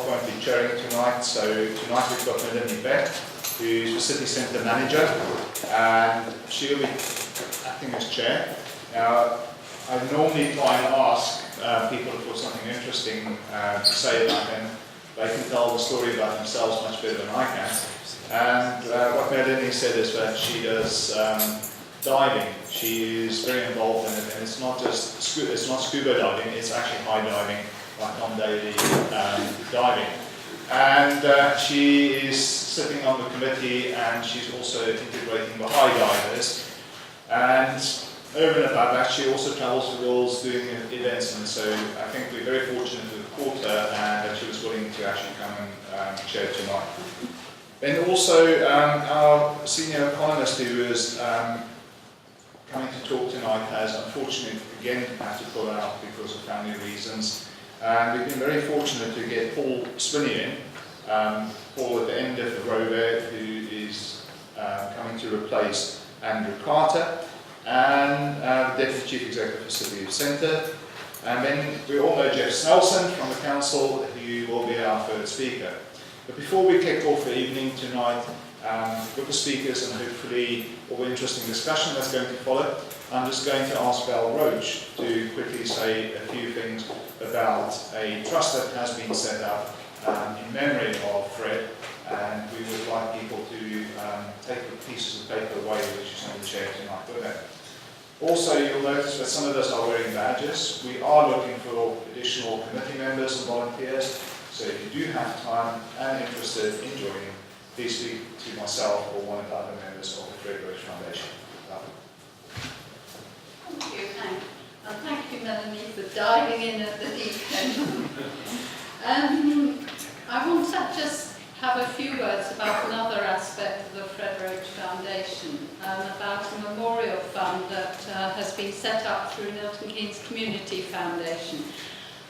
Geoff won't be chairing tonight, so tonight we've got Melanie Beck, who's the City Centre Manager, and she'll be acting as chair. Now, I normally try and ask people if there's something interesting to say about them. They can tell the story about themselves much better than I can. And what Melanie said is that she does diving. She is very involved in it, and it's not just scuba diving, it's actually high diving, like non-daily diving. And she is sitting on the committee, and she's also integrating the high divers. And over and above that, she also travels the world doing events, and so I think we're very fortunate to have caught her and that she was willing to actually come and chair tonight. Then also our senior economist who is coming to talk tonight has unfortunately again had to pull out because of family reasons. And we've been very fortunate to get Paul Spinney in, Paul at the end of the row there, who is coming to replace Andrew Carter, and the Deputy Chief Executive for City Centre. And then we all know Geoff Snelson from the Council, who will be our third speaker. But before we kick off the evening tonight with the speakers and hopefully all the interesting discussion that's going to follow, I'm just going to ask Fred Roche to quickly say a few things about a trust that has been set up in memory of Fred, and we would like people to take the pieces of paper away which is on the chair tonight with them. Also, you'll notice that some of us are wearing badges. We are looking for additional committee members and volunteers, so if you do have time and interested in joining, please speak to myself or one of the other members of the Fred Roche Foundation. Thank you, Hank. And thank you, Melanie, for diving in at the deep end. I want to just have a few words about another aspect of the Fred Roche Foundation, about a memorial fund that has been set up through Milton Keynes Community Foundation.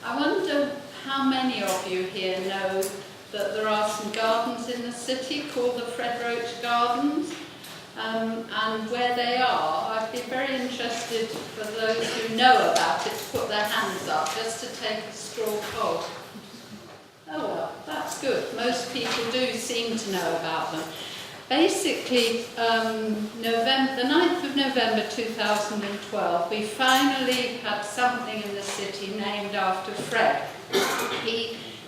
I wonder how many of you here know that there are some gardens in the city called the Fred Roche Gardens, and where they are. I'd be very interested for those who know about it to put their hands up, just to take a straw poll. Oh well, that's good. Most people do seem to know about them. Basically, the 9th of November 2012, we finally had something in the city named after Fred.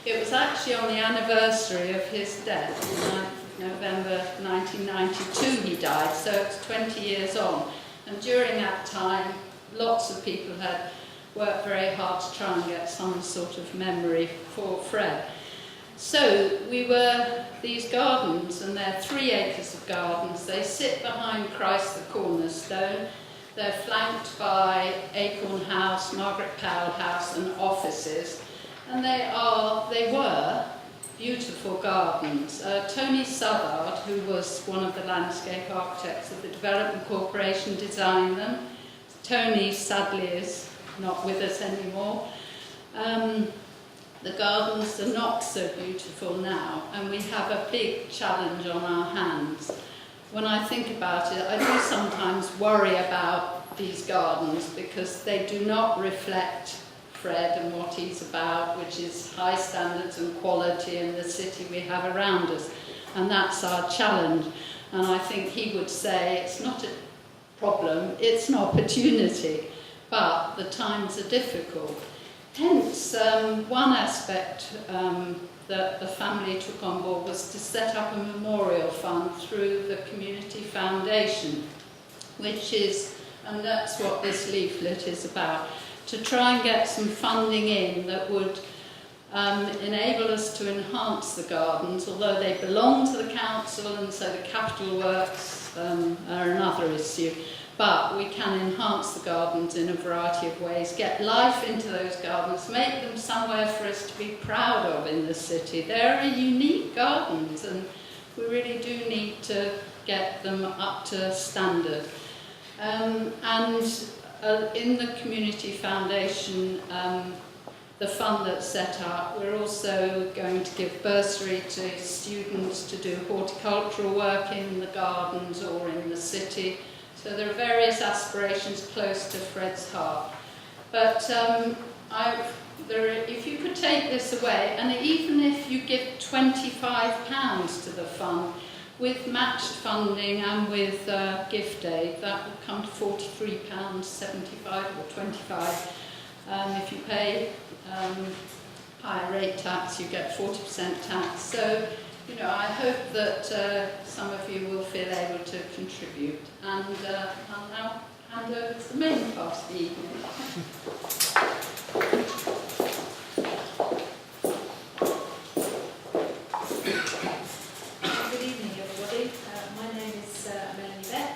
It was actually on the anniversary of his death, the 9th of November 1992 he died, so it's 20 years on. And during that time, lots of people had worked very hard to try and get some sort of memory for Fred. So these gardens, and they're 3 acres of gardens, they sit behind Christ the Cornerstone. They're flanked by Acorn House, Margaret Powell House and offices. And they were beautiful gardens. Tony Southard, who was one of the landscape architects of the Development Corporation, designed them. Tony sadly is not with us anymore. The gardens are not so beautiful now, and we have a big challenge on our hands. When I think about it, I do sometimes worry about these gardens because they do not reflect Fred and what he's about, which is high standards and quality in the city we have around us. And that's our challenge. And I think he would say it's not a problem, it's an opportunity, but the times are difficult. Hence, one aspect that the family took on board was to set up a memorial fund through the Community Foundation, which is, and that's what this leaflet is about, to try and get some funding in that would enable us to enhance the gardens, although they belong to the council and so the capital works are another issue. But we can enhance the gardens in a variety of ways, get life into those gardens, make them somewhere for us to be proud of in the city. They're unique gardens and we really do need to get them up to standard. In the Community Foundation, the fund that's set up, we're also going to give bursary to students to do horticultural work in the gardens or in the city. So there are various aspirations close to Fred's heart. But if you could take this away, and even if you give £25 to the fund, with matched funding and with gift aid, that would come to £43.75 or 25. If you pay higher rate tax, you get 40% tax. So, you know, I hope that some of you will feel able to contribute. And I'll now hand over to the main part of the evening. Good evening, everybody. My name is Melanie Beck.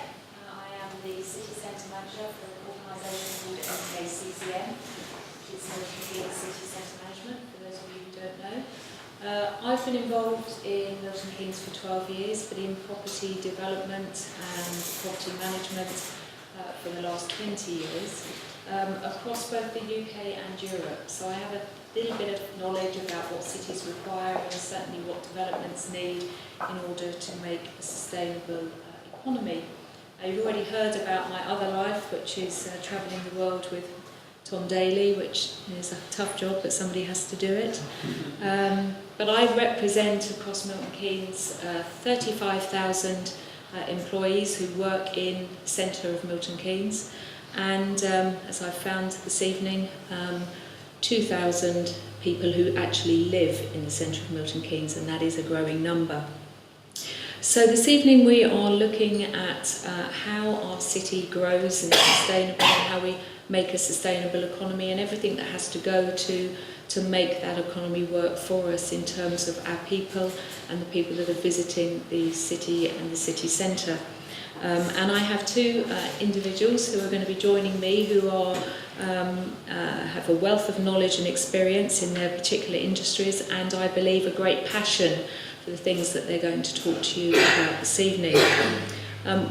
I am the City Centre Manager for an organisation called MKCCM, which is Milton Keynes City Centre Management, for those of you who don't know. I've been involved in Milton Keynes for 12 years, but in property development and property management for the last 20 years, across both the UK and Europe. So I have a little bit of knowledge about what cities require and certainly what developments need in order to make a sustainable economy. You've already heard about my other life, which is travelling the world with Tom Daly, which is a tough job, but somebody has to do it. But I represent across Milton Keynes 35,000 employees who work in the centre of Milton Keynes, and as I found this evening, 2,000 people who actually live in the centre of Milton Keynes, and that is a growing number. So this evening we are looking at how our city grows and is sustainable, and how we make a sustainable economy, and everything that has to go to make that economy work for us in terms of our people and the people that are visiting the city and the city centre. And I have two individuals who are going to be joining me who are have a wealth of knowledge and experience in their particular industries, and I believe a great passion for the things that they're going to talk to you about this evening.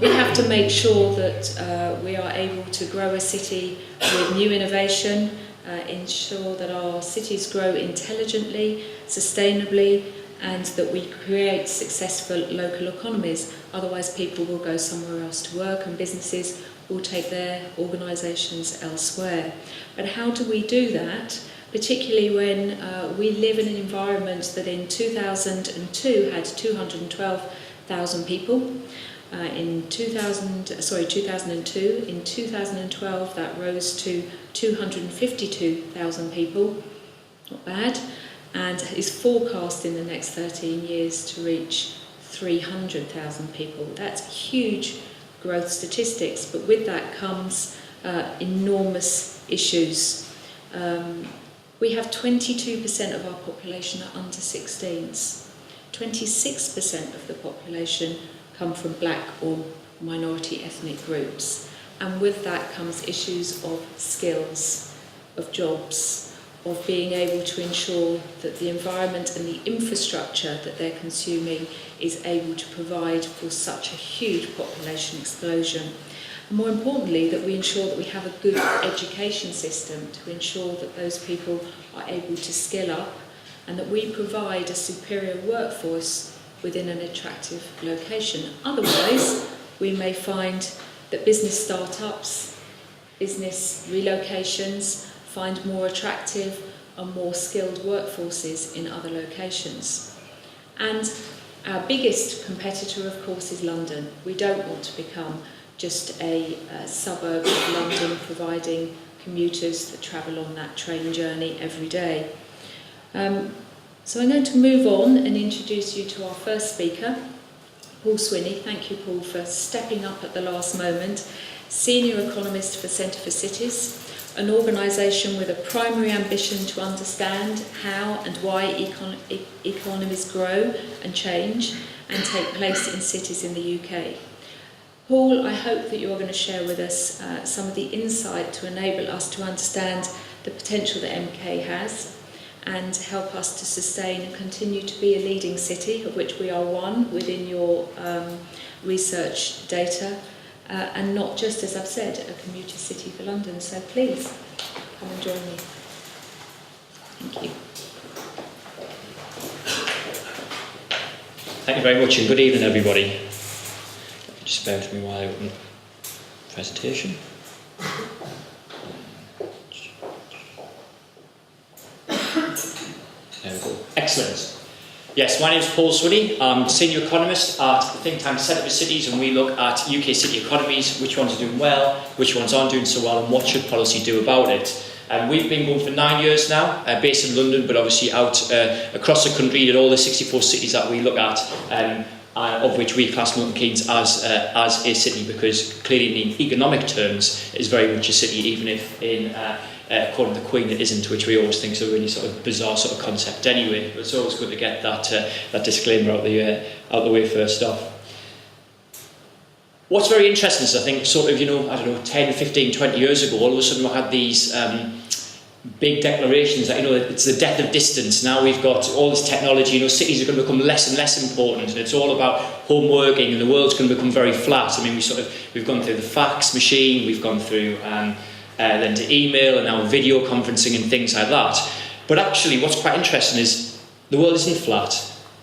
We have to make sure that we are able to grow a city with new innovation, ensure that our cities grow intelligently, sustainably, and that we create successful local economies. Otherwise people will go somewhere else to work and businesses will take their organisations elsewhere. But how do we do that? Particularly when we live in an environment that in 2002 had 212,000 people. In 2002, in 2012 that rose to 252,000 people, not bad, and is forecast in the next 13 years to reach 300,000 people. That's huge growth statistics, but with that comes enormous issues. We have 22% of our population are under 16s. 26% of the population come from black or minority ethnic groups. And with that comes issues of skills, of jobs, of being able to ensure that the environment and the infrastructure that they're consuming is able to provide for such a huge population explosion. And more importantly, that we ensure that we have a good education system to ensure that those people are able to skill up, and that we provide a superior workforce within an attractive location. Otherwise, we may find that business startups, business relocations find more attractive and more skilled workforces in other locations. And our biggest competitor, of course, is London. We don't want to become just a suburb of London providing commuters that travel on that train journey every day. So I'm going to move on and introduce you to our first speaker, Paul Swinney. Thank you, Paul, for stepping up at the last moment. Senior Economist for Centre for Cities, an organisation with a primary ambition to understand how and why economies grow and change and take place in cities in the UK. Paul, I hope that you're going to share with us some of the insight to enable us to understand the potential that MK has, and help us to sustain and continue to be a leading city, of which we are one within your research data, and not just, as I've said, a commuter city for London. So please, come and join me. Thank you. Thank you very much, and good evening, everybody. Just bear with me while I open the presentation. Excellent. Yes, my name is Paul Swinny. I'm Senior Economist at the think tank Centre for Cities, and we look at UK city economies, which ones are doing well, which ones aren't doing so well, and what should policy do about it. We've been going for 9 years now, based in London, but obviously out across the country in all the 64 cities that we look at, of which we class Milton Keynes as a city, because clearly in economic terms it's very much a city, even if according to the Queen it isn't, which we always think is a really sort of bizarre sort of concept anyway. But it's always good to get that disclaimer out the way first off. What's very interesting is, I think, sort of, 10, 15, 20 years ago, all of a sudden we had these big declarations that, it's the death of distance. Now we've got all this technology, cities are going to become less and less important, and it's all about home working, and the world's going to become very flat. I mean, we've gone through the fax machine, we've gone through then to email, and now video conferencing and things like that. But actually, what's quite interesting is the world isn't flat.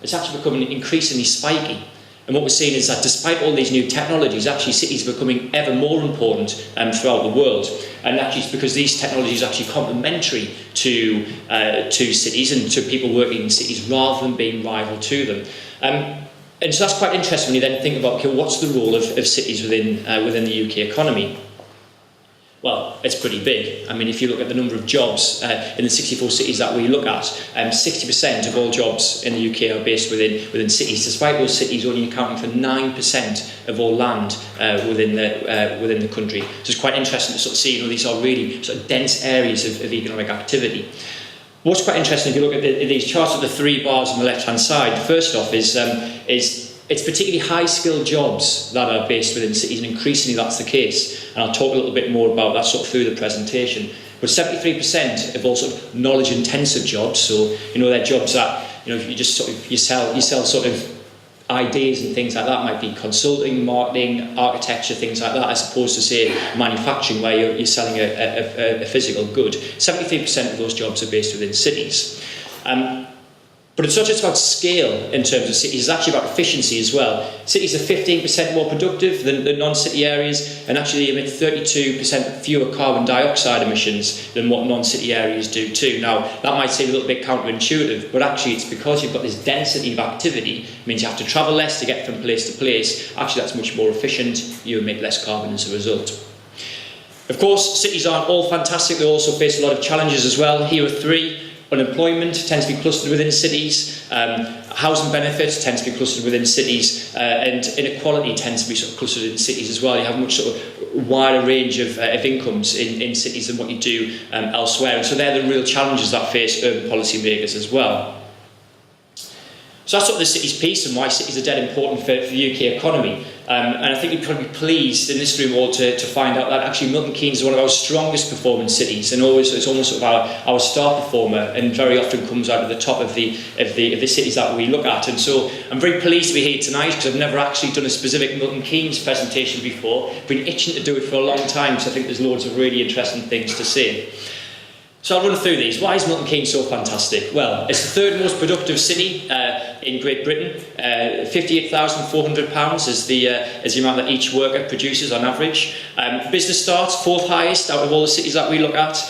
It's actually becoming increasingly spiky. And what we're seeing is that despite all these new technologies, actually cities are becoming ever more important throughout the world. And actually it's because these technologies are actually complementary to cities and to people working in cities, rather than being rival to them. And so that's quite interesting when you then think about, okay, what's the role of cities within the UK economy? Well, it's pretty big. I mean, if you look at the number of jobs in the 64 cities that we look at, 60% of all jobs in the UK are based within cities, despite those cities only accounting for 9% of all land within the country. So it's quite interesting to sort of see, these are really sort of dense areas of economic activity. What's quite interesting, if you look at these charts with the three bars on the left-hand side, first off is it's particularly high-skilled jobs that are based within cities, and increasingly that's the case. And I'll talk a little bit more about that sort of through the presentation. But 73% of all sort of knowledge-intensive jobs, so they're jobs that you just sort of you sell sort of ideas and things like that. Might be consulting, marketing, architecture, things like that, as opposed to say manufacturing, where you're selling a physical good. 73% of those jobs are based within cities. But it's not just about scale in terms of cities, it's actually about efficiency as well. Cities are 15% more productive than non-city areas, and actually emit 32% fewer carbon dioxide emissions than what non-city areas do too. Now, that might seem a little bit counterintuitive, but actually it's because you've got this density of activity. It means you have to travel less to get from place to place. Actually, that's much more efficient. You emit less carbon as a result. Of course, cities aren't all fantastic. They also face a lot of challenges as well. Here are three. Unemployment tends to be clustered within cities, housing benefits tends to be clustered within cities, and inequality tends to be sort of clustered in cities as well. You have a much sort of wider range of incomes in cities than what you do elsewhere, and so they're the real challenges that face urban policymakers as well. So that's sort of the cities piece, and why cities are dead important for the UK economy. And I think you'd probably be pleased in this room all to find out that actually Milton Keynes is one of our strongest performing cities, and it's almost sort of our star performer, and very often comes out at the top of the cities that we look at. And so I'm very pleased to be here tonight, because I've never actually done a specific Milton Keynes presentation before. I've been itching to do it for a long time, so I think there's loads of really interesting things to say. So I'll run through these. Why is Milton Keynes so fantastic? Well, it's the third most productive city in Great Britain. £58,400 is the amount that each worker produces on average. Business starts, fourth highest out of all the cities that we look at.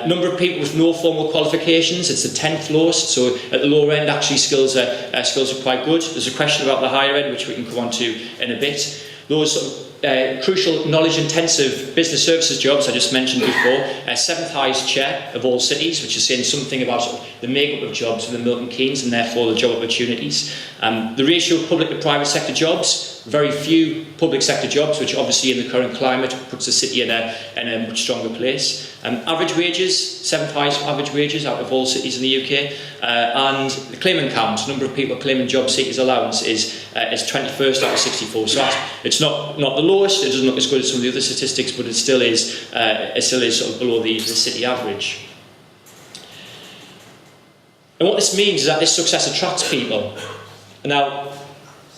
Number of people with no formal qualifications, it's the 10th lowest, so at the lower end actually skills are quite good. There's a question about the higher end, which we can come on to in a bit. Those sort of crucial knowledge-intensive business services jobs I just mentioned before, 7th highest share of all cities, which is saying something about sort of the makeup of jobs within Milton Keynes, and therefore the job opportunities. The ratio of public to private sector jobs, very few public sector jobs, which obviously in the current climate puts the city in a much stronger place. Average wages, 7th highest average wages out of all cities in the UK, and the claimant count, number of people claiming job seekers allowance, is 21st out of 64. So it's not the lowest. It doesn't look as good as some of the other statistics, but it still is sort of below the city average. And what this means is that this success attracts people. Now,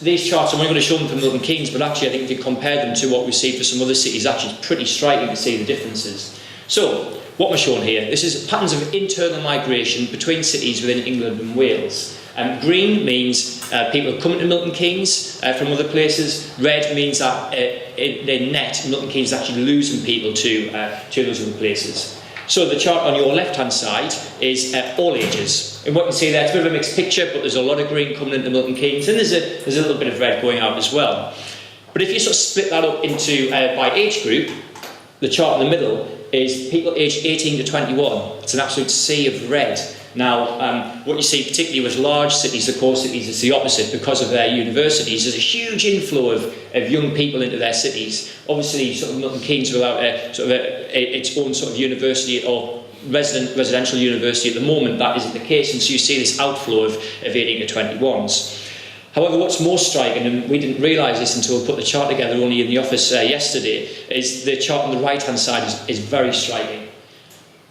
these charts, I'm only going to show them for Milton Keynes, but actually I think if you compare them to what we see for some other cities, actually it's pretty striking to see the differences. So, what we're showing here, this is patterns of internal migration between cities within England and Wales. Green means people are coming to Milton Keynes from other places. Red means that in net, Milton Keynes is actually losing people to those other places. So the chart on your left-hand side is all ages. And what you can see there, it's a bit of a mixed picture, but there's a lot of green coming into Milton Keynes, and there's a little bit of red going out as well. But if you sort of split that up into by age group, the chart in the middle is people aged 18 to 21. It's an absolute sea of red. Now, what you see particularly with large cities, the core cities, is the opposite. Because of their universities, there's a huge inflow of young people into their cities. Obviously, sort of Milton Keynes without its own sort of university or residential university at the moment, that isn't the case, and so you see this outflow of 18 to 21s. However, what's more striking, and we didn't realise this until we put the chart together only in the office yesterday, is the chart on the right-hand side is very striking.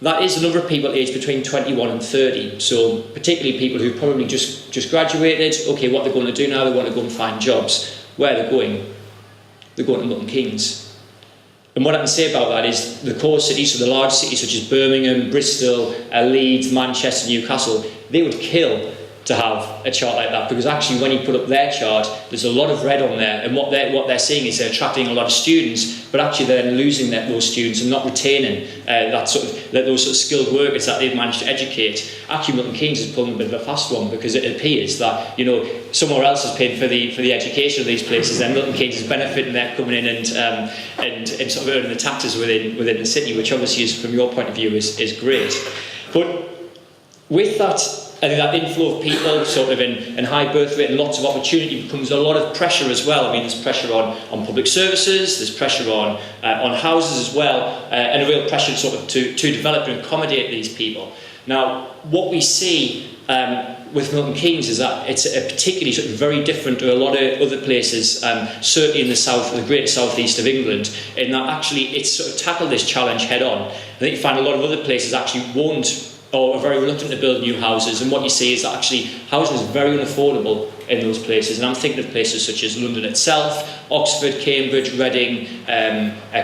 That is the number of people aged between 21 and 30, so particularly people who probably just graduated. Okay, what they're going to do now, they want to go and find jobs. Where they're going to Milton Keynes. And what I can say about that is the core cities, so the large cities such as Birmingham, Bristol, Leeds, Manchester, Newcastle, they would kill to have a chart like that, because actually when you put up their chart, there's a lot of red on there, and what they're seeing is they're attracting a lot of students, but actually they're losing those students and not retaining those sort of skilled workers that they've managed to educate. Actually, Milton Keynes is pulling a bit of a fast one, because it appears that somewhere else is paid for the education of these places, and Milton Keynes is benefiting. They're coming in and sort of earning the taxes within the city, which obviously is, from your point of view, is great. But with that, I think that inflow of people sort of in high birth rate and lots of opportunity becomes a lot of pressure as well. I mean, there's pressure on public services, there's pressure on houses as well, and a real pressure to develop and accommodate these people. Now, what we see with Milton Keynes is that it's particularly sort of very different to a lot of other places, certainly in the south, the greater southeast of England, in that actually it's sort of tackled this challenge head on. I think you find a lot of other places actually won't, or are very reluctant to build new houses, and what you see is that actually housing is very unaffordable in those places. And I'm thinking of places such as London itself, Oxford, Cambridge, Reading,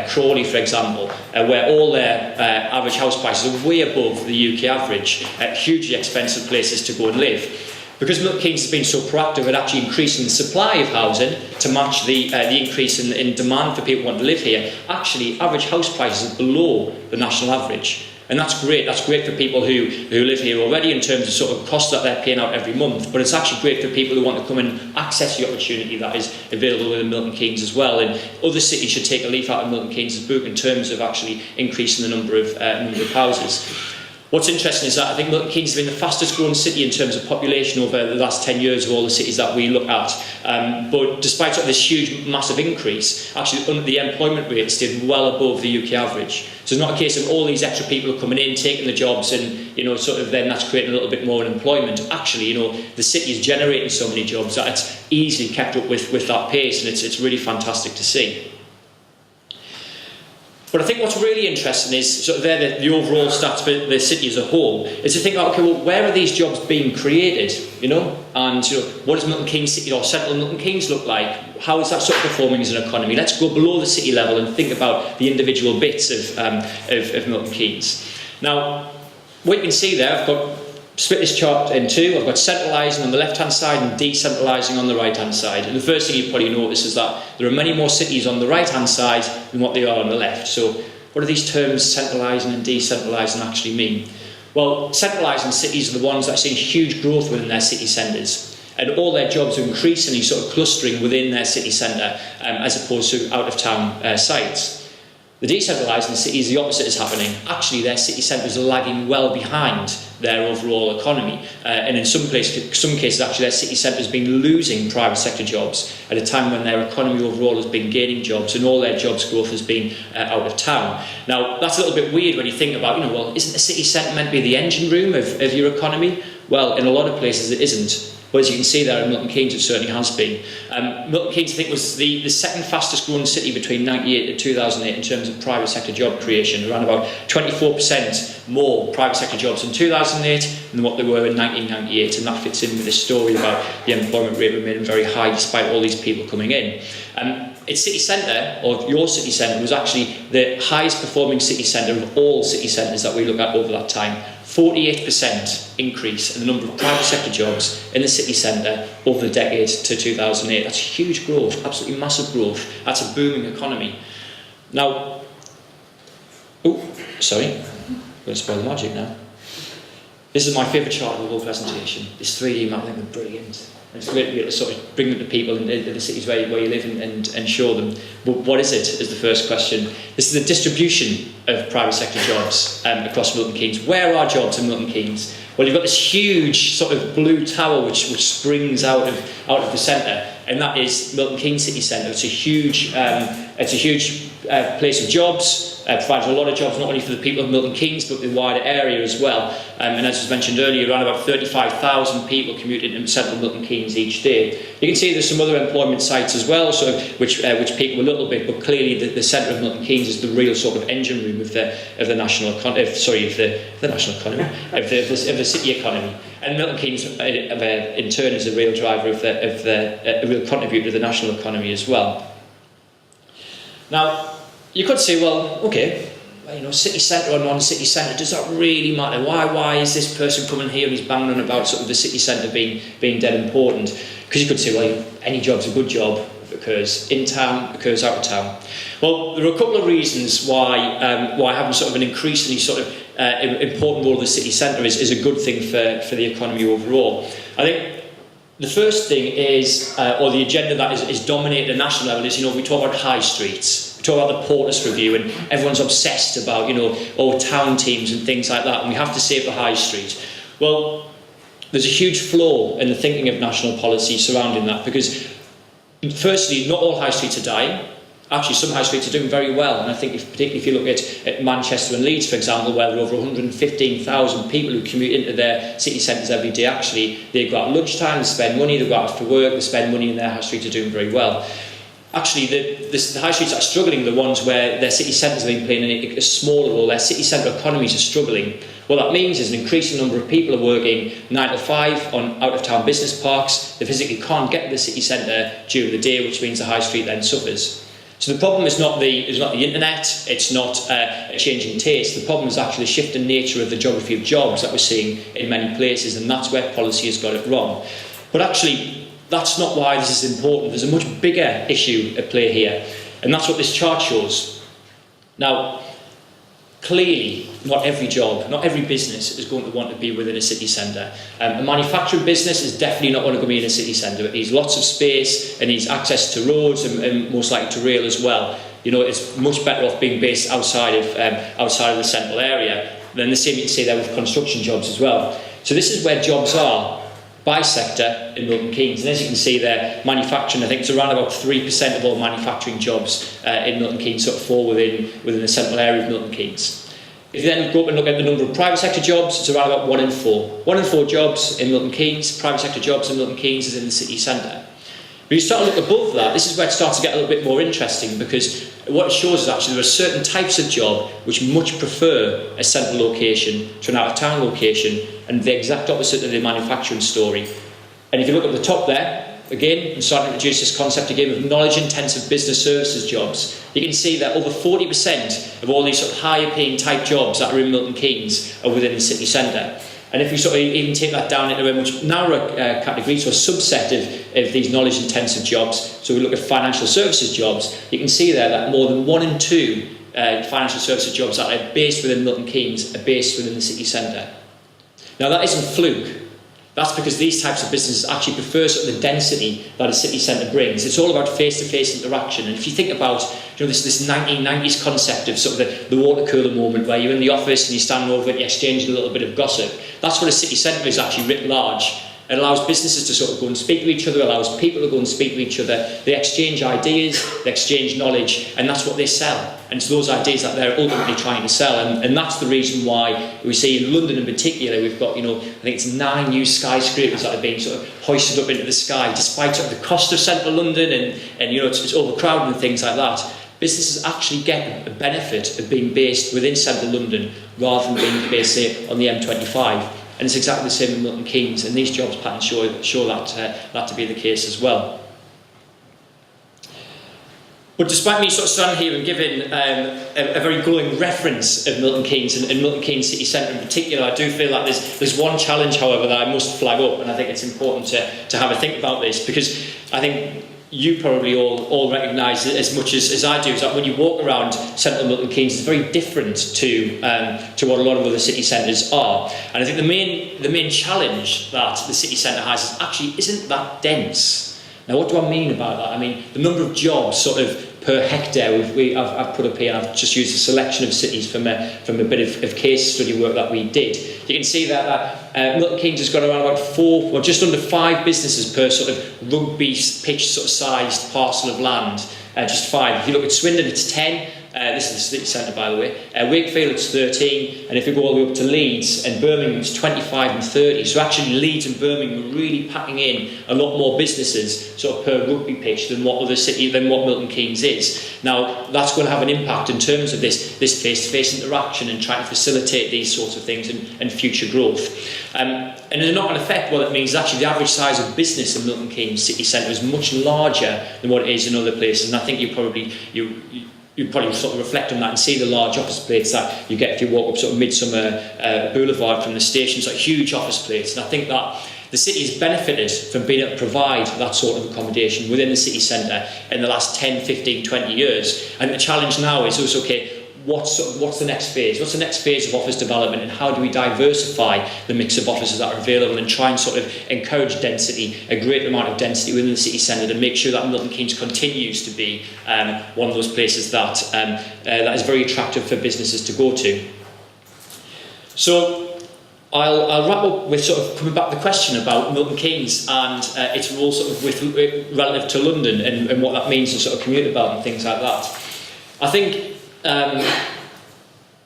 Crawley, for example, where all their average house prices are way above the UK average, hugely expensive places to go and live. Because Milton Keynes has been so proactive at actually increasing the supply of housing to match the increase in demand for people who want to live here, actually average house prices are below the national average. And that's great. That's great for people who live here already in terms of sort of costs that they're paying out every month. But it's actually great for people who want to come and access the opportunity that is available within Milton Keynes as well. And other cities should take a leaf out of Milton Keynes' book in terms of actually increasing the number of houses. What's interesting is that I think Milton Keynes has been the fastest growing city in terms of population over the last 10 years of all the cities that we look at. But despite sort of this huge, massive increase, actually the employment rate stayed well above the UK average. So it's not a case of all these extra people are coming in, taking the jobs, and sort of then that's creating a little bit more unemployment. Actually, the city is generating so many jobs that it's easily kept up with that pace, and it's really fantastic to see. But I think what's really interesting is sort of the overall stats for the city as a whole, is to think about, okay, well, where are these jobs being created, and what does Milton Keynes City or central Milton Keynes look like? How is that sort of performing as an economy? Let's go below the city level and think about the individual bits of Milton Keynes. Now, what you can see there, I've got split this chart in two. I've got centralising on the left-hand side and decentralising on the right-hand side. And the first thing you probably notice is that there are many more cities on the right-hand side than what they are on the left. So what do these terms centralising and decentralising actually mean? Well, centralising cities are the ones that are seeing huge growth within their city centres, and all their jobs are increasingly sort of clustering within their city centre as opposed to out-of-town sites. The decentralising cities, the opposite is happening. Actually, their city centres are lagging well behind their overall economy, and in some cases, actually, their city centres have been losing private sector jobs at a time when their economy overall has been gaining jobs, and all their jobs growth has been out of town. Now, that's a little bit weird when you think about, well, isn't the city centre meant to be the engine room of your economy? Well, in a lot of places, it isn't. But as you can see there in Milton Keynes, it certainly has been. Milton Keynes, I think, was the second fastest growing city between 1998 and 2008 in terms of private sector job creation. Around about 24% more private sector jobs in 2008 than what they were in 1998. And that fits in with this story about the employment rate remaining very high despite all these people coming in. Its city centre, or your city centre, was actually the highest performing city centre of all city centres that we look at over that time. 48% increase in the number of private sector jobs in the city centre over the decade to 2008. That's huge growth, absolutely massive growth. That's a booming economy. Now, going to spoil the magic now. This is my favourite chart of the whole presentation. This 3D map, I think, is brilliant. And it's great to be able to sort of bring them to people in the cities where you live and show them. But what is it, is the first question. This is the distribution of private sector jobs across Milton Keynes. Where are jobs in Milton Keynes? Well, you've got this huge sort of blue tower which springs out of the centre, and that is Milton Keynes City Centre. It's a huge place of jobs. Provides a lot of jobs not only for the people of Milton Keynes but the wider area as well. And as was mentioned earlier, around about 35,000 people commute into central Milton Keynes each day. You can see there's some other employment sites as well, so which peak a little bit, but clearly the centre of Milton Keynes is the real sort of engine room of the national economy, of the city economy. And Milton Keynes, in turn, is a real driver a real contributor to the national economy as well. Now, you could say, well, okay, city centre or non-city centre, does that really matter? Why is this person coming here and he's banging on about sort of the city centre being dead important? Because you could say, well, any job's a good job if it occurs in town, occurs out of town. Well, there are a couple of reasons why having sort of an increasingly sort of important role of the city centre is a good thing for the economy overall. I think the first thing is, or the agenda that is dominated at the national level is, we talk about high streets. Talk about the Portus Review, and everyone's obsessed about, town teams and things like that, and we have to save the high street. Well, there's a huge flaw in the thinking of national policy surrounding that, because firstly, not all high streets are dying. Actually, some high streets are doing very well, and I think particularly if you look at Manchester and Leeds, for example, where there are over 115,000 people who commute into their city centres every day, actually, they go out at lunchtime, they spend money, they go out after work, they spend money in their high streets, are doing very well. Actually, the high streets that are struggling, the ones where their city centres have been playing a smaller role, their city centre economies are struggling. What that means is an increasing number of people are working 9 to 5 on out-of-town business parks. They physically can't get to the city centre during the day, which means the high street then suffers. So the problem is not the internet, it's not a changing taste. The problem is actually the shifting nature of the geography of jobs that we're seeing in many places, and that's where policy has got it wrong. But actually, that's not why this is important. There's a much bigger issue at play here, and that's what this chart shows. Now, clearly, not every job, not every business is going to want to be within a city centre. A manufacturing business is definitely not going to be in a city centre. It needs lots of space, it needs access to roads and most likely to rail as well. It's much better off being based outside of the central area. Then the same you can say there with construction jobs as well. So this is where jobs are by sector in Milton Keynes, and as you can see there, manufacturing, I think it's around about 3% of all manufacturing jobs in Milton Keynes sort of fall within the central area of Milton Keynes. If you then go up and look at the number of private sector jobs, it's around about 1 in 4. 1 in 4 jobs in Milton Keynes, private sector jobs in Milton Keynes is in the city centre. But you start to look above that, this is where it starts to get a little bit more interesting, because what it shows is actually there are certain types of job which much prefer a central location to an out-of-town location, and the exact opposite of the manufacturing story. And if you look at the top there, again, I'm starting to introduce this concept again of knowledge-intensive business services jobs. You can see that over 40% of all these sort of higher-paying type jobs that are in Milton Keynes are within the city centre. And if you sort of even take that down into a much narrower category, so a subset of these knowledge-intensive jobs, so we look at financial services jobs, you can see there that more than 1 in 2 financial services jobs that are based within Milton Keynes are based within the city centre. Now that isn't fluke. That's because these types of businesses actually prefer sort of the density that a city centre brings. It's all about face-to-face interaction. And if you think about this 1990s concept of sort of the water cooler moment where you're in the office and you're standing over it, you're exchanging a little bit of gossip, that's what a city centre is actually writ large. It allows businesses to sort of go and speak to each other, allows people to go and speak to each other. They exchange ideas, they exchange knowledge, and that's what they sell. And it's those ideas that they're ultimately trying to sell. And that's the reason why we see in London in particular, we've got, I think it's 9 new skyscrapers that are being sort of hoisted up into the sky, despite sort of the cost of central London and it's overcrowded and things like that. Businesses actually get a benefit of being based within central London rather than being based, say, on the M25. And it's exactly the same in Milton Keynes, and these jobs patterns show that to be the case as well. But despite me sort of standing here and giving a very glowing reference of Milton Keynes and Milton Keynes City Centre in particular, I do feel like there's one challenge, however, that I must flag up, and I think it's important to have a think about this, because I think you probably all recognise as much as I do, is that when you walk around central Milton Keynes, it's very different to what a lot of other city centres are. And I think the main challenge that the city centre has is actually isn't that dense. Now, what do I mean about that? I mean, the number of jobs sort of per hectare I've put up here, and I've just used a selection of cities from a bit of case study work that we did. You can see that Milton Keynes has got around about 4 or just under 5 businesses per sort of rugby pitch sort of sized parcel of land. Just 5. If you look at Swindon, it's 10. This is the city centre, by the way. Wakefield, it's 13. And if we go all the way up to Leeds and Birmingham, it's 25 and 30. So actually Leeds and Birmingham are really packing in a lot more businesses sort of per rugby pitch than what Milton Keynes is. Now, that's going to have an impact in terms of this face-to-face interaction and trying to facilitate these sorts of things and future growth. And in a knock-on effect, what it means is actually the average size of business in Milton Keynes city centre is much larger than what it is in other places. And I think you probably sort of reflect on that and see the large office plates that you get if you walk up sort of Midsummer Boulevard from the station, sort of huge office plates. And I think that the city has benefited from being able to provide that sort of accommodation within the city centre in the last 10, 15, 20 years. And the challenge now is also, okay, what's the next phase? What's the next phase of office development, and how do we diversify the mix of offices that are available and try and sort of encourage density, a great amount of density within the city centre, to make sure that Milton Keynes continues to be one of those places that is very attractive for businesses to go to. So I'll wrap up with sort of coming back to the question about Milton Keynes and its role sort of relative to London and what that means in sort of commuter belt and things like that. I think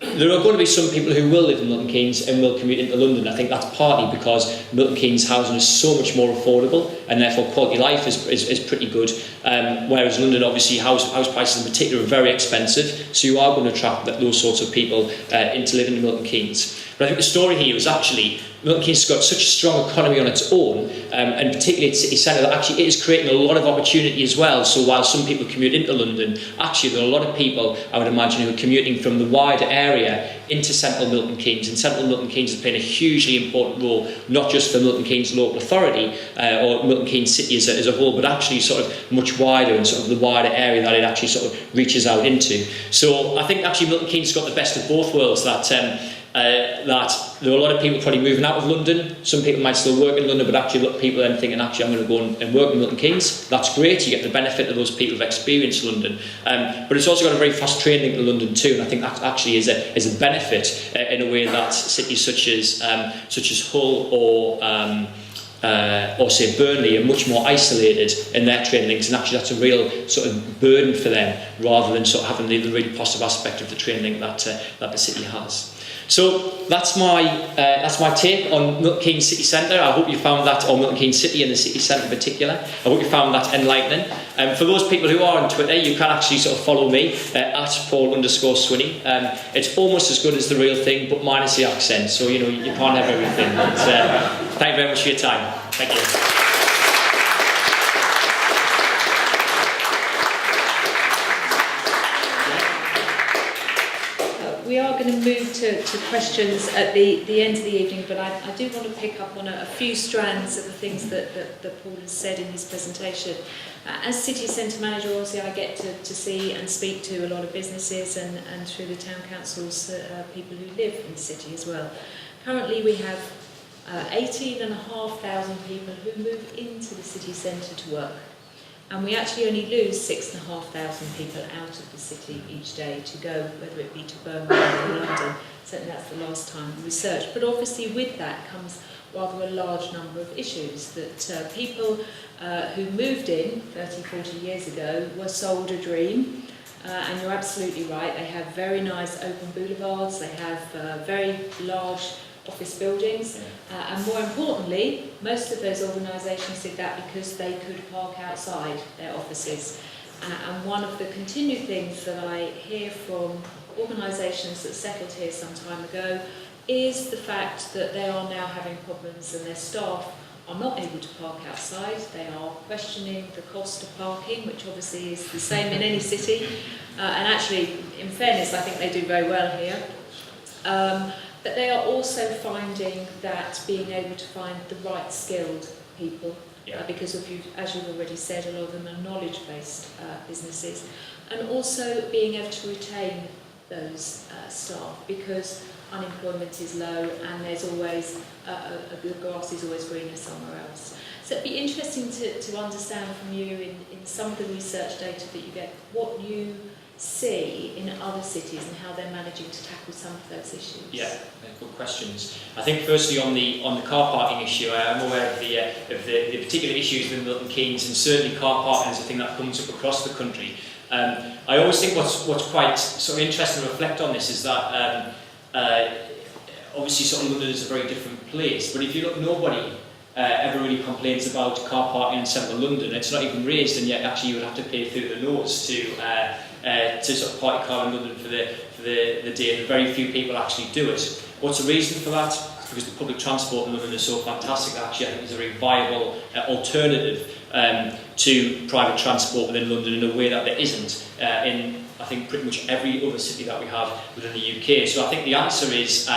there are going to be some people who will live in Milton Keynes and will commute into London. I think that's partly because Milton Keynes housing is so much more affordable, and therefore quality of life is pretty good, whereas London, obviously, house prices in particular are very expensive, so you are going to attract those sorts of people into living in Milton Keynes. But I think the story here is actually Milton Keynes has got such a strong economy on its own, and particularly its city centre, that actually it is creating a lot of opportunity as well. So while some people commute into London, actually there are a lot of people, I would imagine, who are commuting from the wider area into central Milton Keynes, and central Milton Keynes is playing a hugely important role, not just for Milton Keynes local authority or Milton Keynes city as a whole, but actually sort of much wider, and sort of the wider area that it actually sort of reaches out into. So I think actually Milton Keynes has got the best of both worlds, that there are a lot of people probably moving out of London. Some people might still work in London, but actually a lot of people then thinking, actually I'm going to go and work in Milton Keynes. That's great, you get the benefit of those people who've experienced London, but it's also got a very fast train link to London too, and I think that actually is a benefit in a way that cities such as Hull or say Burnley are much more isolated in their train links, and actually that's a real sort of burden for them, rather than sort of having the really positive aspect of the train link that the city has. So that's my take on Milton Keynes city centre. I hope you found that, or Milton Keynes city and the city centre in particular, I hope you found that enlightening. For those people who are on Twitter, you can actually sort of follow me at Paul_Swinney. It's almost as good as the real thing, but minus the accent, so you can't have everything. But, thank you very much for your time. Thank you. We are going to move to questions at the end of the evening, but I do want to pick up on a few strands of the things that Paul has said in his presentation. As City Centre Manager, obviously I get to see and speak to a lot of businesses and through the Town Councils, people who live in the city as well. Currently we have 18,500 people who move into the city centre to work. And we actually only lose 6,500 people out of the city each day to go, whether it be to Birmingham or London. Certainly that's the last time we researched. But obviously with that comes rather a large number of issues that people who moved in 30, 40 years ago were sold a dream. And you're absolutely right, they have very nice open boulevards, they have very large office buildings, and more importantly, most of those organisations did that because they could park outside their offices. And one of the continued things that I hear from organisations that settled here some time ago is the fact that they are now having problems and their staff are not able to park outside. They are questioning the cost of parking, which obviously is the same in any city. And actually, in fairness, I think they do very well here. But they are also finding that being able to find the right skilled people because of as you've already said, a lot of them are knowledge-based businesses, and also being able to retain those staff, because unemployment is low and there's always the grass is always greener somewhere else. So it'd be interesting to understand from you in some of the research data that you get what you see in other cities and how they're managing to tackle some of those issues. Yeah, good questions. I think firstly on the car parking issue, I'm aware of the particular issues with Milton Keynes, and certainly car parking is a thing that comes up across the country. I always think what's quite sort of interesting to reflect on this is that obviously sort of London is a very different place, but if you look, nobody ever really complains about car parking in central London. It's not even raised, and yet actually you would have to pay through the nose to sort of park a car in London for the day, and very few people actually do it. What's the reason for that? It's because the public transport in London is so fantastic. Actually, I think it's a very viable alternative to private transport within London in a way that there isn't in, I think, pretty much every other city that we have within the UK. So I think the answer is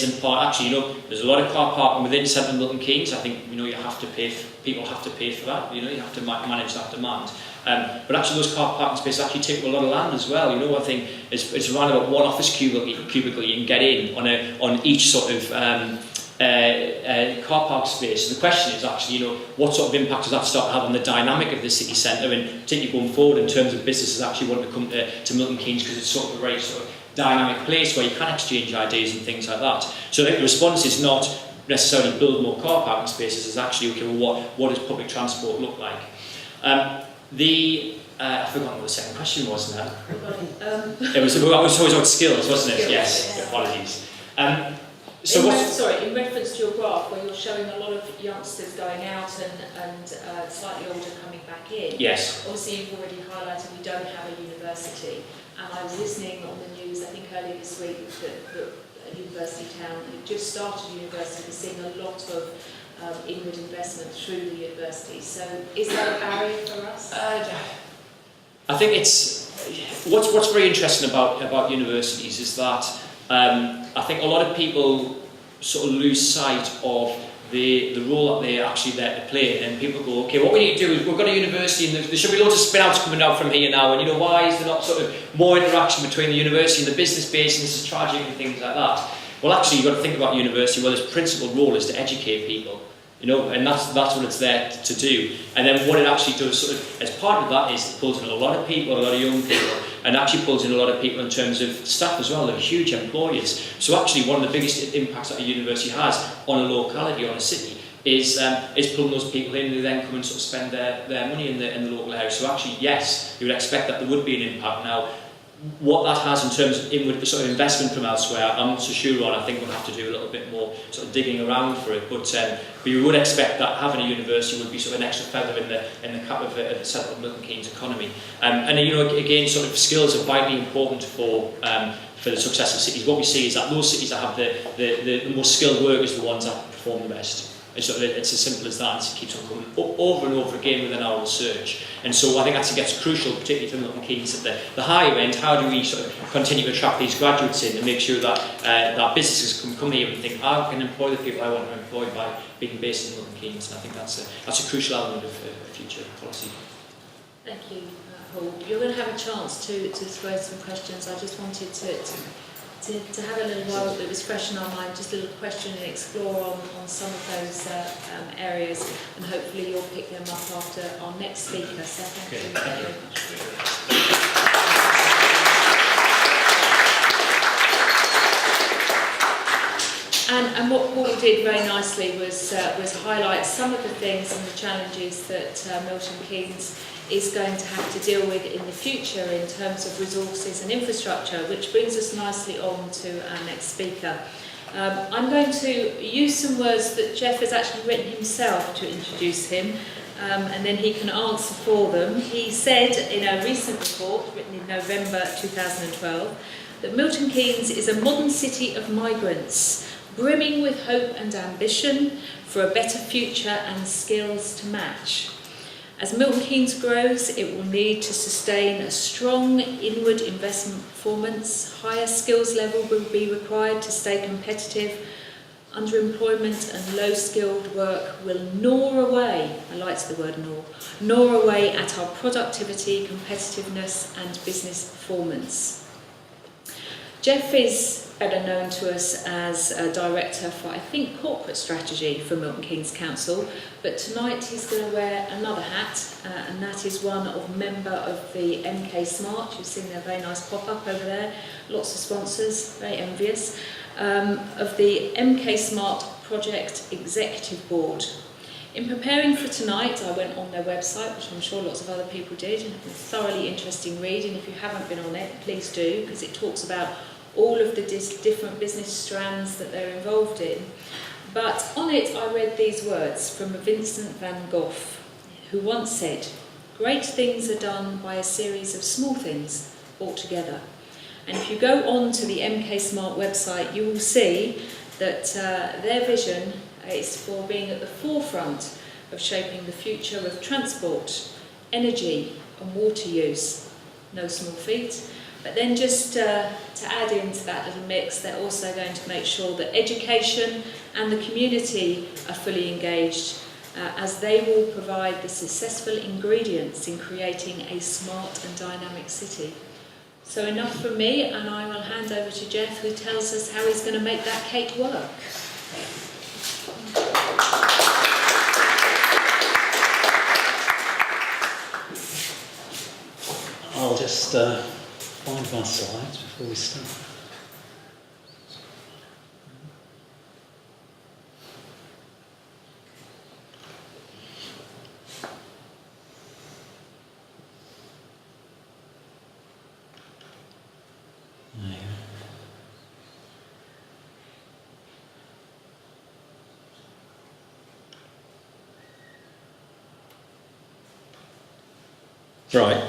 in part, actually, there's a lot of car parking within central Milton Keynes. I think, you have to pay, people have to pay for that, you have to manage that demand. But actually those car parking spaces actually take up a lot of land as well. I think it's around about one office cubicle you can get in on each sort of car park space. So the question is actually, what sort of impact does that start to have on the dynamic of the city centre, and particularly going forward in terms of businesses actually wanting to come to Milton Keynes, because it's sort of a very sort of dynamic place where you can exchange ideas and things like that. So I think the response is not necessarily build more car parking spaces, it's actually, okay, well, what does public transport look like? I've forgotten what the second question was now. It was always about skills, wasn't it? Skills, yes, yeah. Apologies. In reference to your graph, where you're showing a lot of youngsters going out and slightly older coming back in. Yes. Obviously, you've already highlighted we don't have a university, and I was listening on the news, I think earlier this week, that a university town had just started university, was seeing a lot of inward investment through the university. So, is that a barrier for us? I think it's what's very interesting about universities is that I think a lot of people sort of lose sight of the role that they're actually there to play, and people go, okay, what we need to do is we've got a university and there should be loads of spin-outs coming out from here now, and why is there not sort of more interaction between the university and the business base, and this is tragic and things like that. Well, actually, you've got to think about university. Well, its principal role is to educate people, and that's what it's there to do. And then what it actually does, sort of, as part of that, is it pulls in a lot of people, a lot of young people, and actually pulls in a lot of people in terms of staff as well. They're huge employers. So actually, one of the biggest impacts that a university has on a locality, on a city, is pulling those people in who then come and sort of spend their money in the local area. So actually, yes, you would expect that there would be an impact. Now, what that has in terms of inward sort of investment from elsewhere, I'm not so sure on. I think we'll have to do a little bit more sort of digging around for it. But we would expect that having a university would be sort of an extra feather in the cap of the central Milton Keynes economy. And again, sort of skills are vitally important for the success of cities. What we see is that those cities that have the most skilled workers are the ones that perform the best. It's as simple as that. It keeps on coming over and over again within our research. And so I think that gets crucial, particularly for Milton Keynes, at the higher end. How do we sort of continue to attract these graduates in and make sure that that businesses can come here and think, I can employ the people I want to employ by being based in Milton Keynes. And I think that's a crucial element of future policy. Thank you, Paul. You're going to have a chance to throw some questions. I just wanted to have a little while that was fresh in our mind, just a little question and explore on some of those areas, and hopefully you'll pick them up after our next speaker. So thank you very much. And what Paul did very nicely was highlight some of the things and the challenges that Milton Keynes is going to have to deal with in the future in terms of resources and infrastructure, which brings us nicely on to our next speaker. I'm going to use some words that Geoff has actually written himself to introduce him, and then he can answer for them. He said in a recent report, written in November 2012, that Milton Keynes is a modern city of migrants, brimming with hope and ambition for a better future and skills to match. As Milton Keynes grows, it will need to sustain a strong inward investment performance. Higher skills level will be required to stay competitive. underemployment and low-skilled work will gnaw away, I like the word gnaw away at our productivity, competitiveness and business performance. Geoff is better known to us as a director for, I think, corporate strategy for Milton Keynes Council, but tonight he's going to wear another hat, and that is one of member of the MK Smart. You've seen their very nice pop-up over there, lots of sponsors, very envious, of the MK Smart Project Executive Board. In preparing for tonight, I went on their website, which I'm sure lots of other people did, and it's a thoroughly interesting read, and if you haven't been on it, please do, because it talks about all of the different business strands that they're involved in. But on it I read these words from Vincent van Gogh, who once said, "Great things are done by a series of small things brought together." And if you go on to the MK Smart website, you will see that their vision is for being at the forefront of shaping the future of transport, energy and water use. No small feat. But then just to add into that little mix, they're also going to make sure that education and the community are fully engaged, as they will provide the successful ingredients in creating a smart and dynamic city. So enough from me, and I will hand over to Geoff, who tells us how he's going to make that cake work. I'll just find my slides before we start. Right.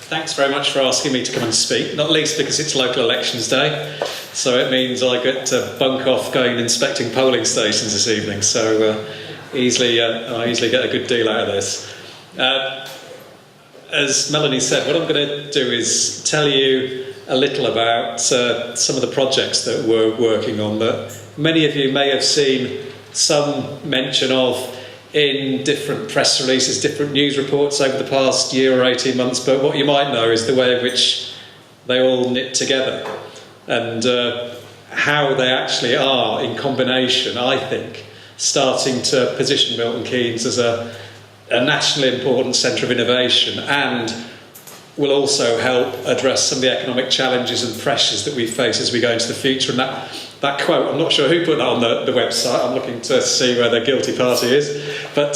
Thanks very much for asking me to come and speak, not least because it's local elections day, so it means I get to bunk off going and inspecting polling stations this evening, so I easily get a good deal out of this. As Melanie said, what I'm going to do is tell you a little about some of the projects that we're working on that many of you may have seen some mention of in different press releases, different news reports over the past year or 18 months, but what you might know is the way in which they all knit together and how they actually are in combination, I think, starting to position Milton Keynes as a nationally important centre of innovation and will also help address some of the economic challenges and pressures that we face as we go into the future. And that quote, I'm not sure who put that on the website, I'm looking to see where the guilty party is, but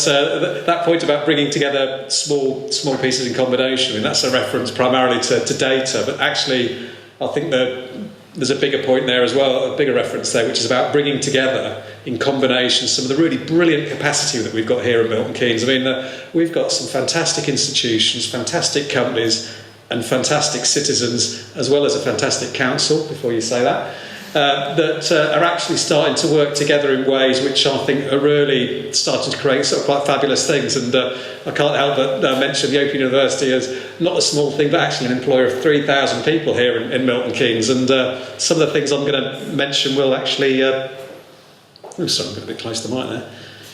that point about bringing together small pieces in combination, I mean, that's a reference primarily to data, but actually I think that there's a bigger point there as well, a bigger reference there, which is about bringing together in combination some of the really brilliant capacity that we've got here at Milton Keynes. I mean, we've got some fantastic institutions, fantastic companies and fantastic citizens, as well as a fantastic council, before you say that, that are actually starting to work together in ways which I think are really starting to create sort of quite fabulous things. And I can't help but mention the Open University as not a small thing, but actually an employer of 3,000 people here in Milton Keynes. And some of the things I'm going to mention will actually, sorry, I'm getting a bit close to the mic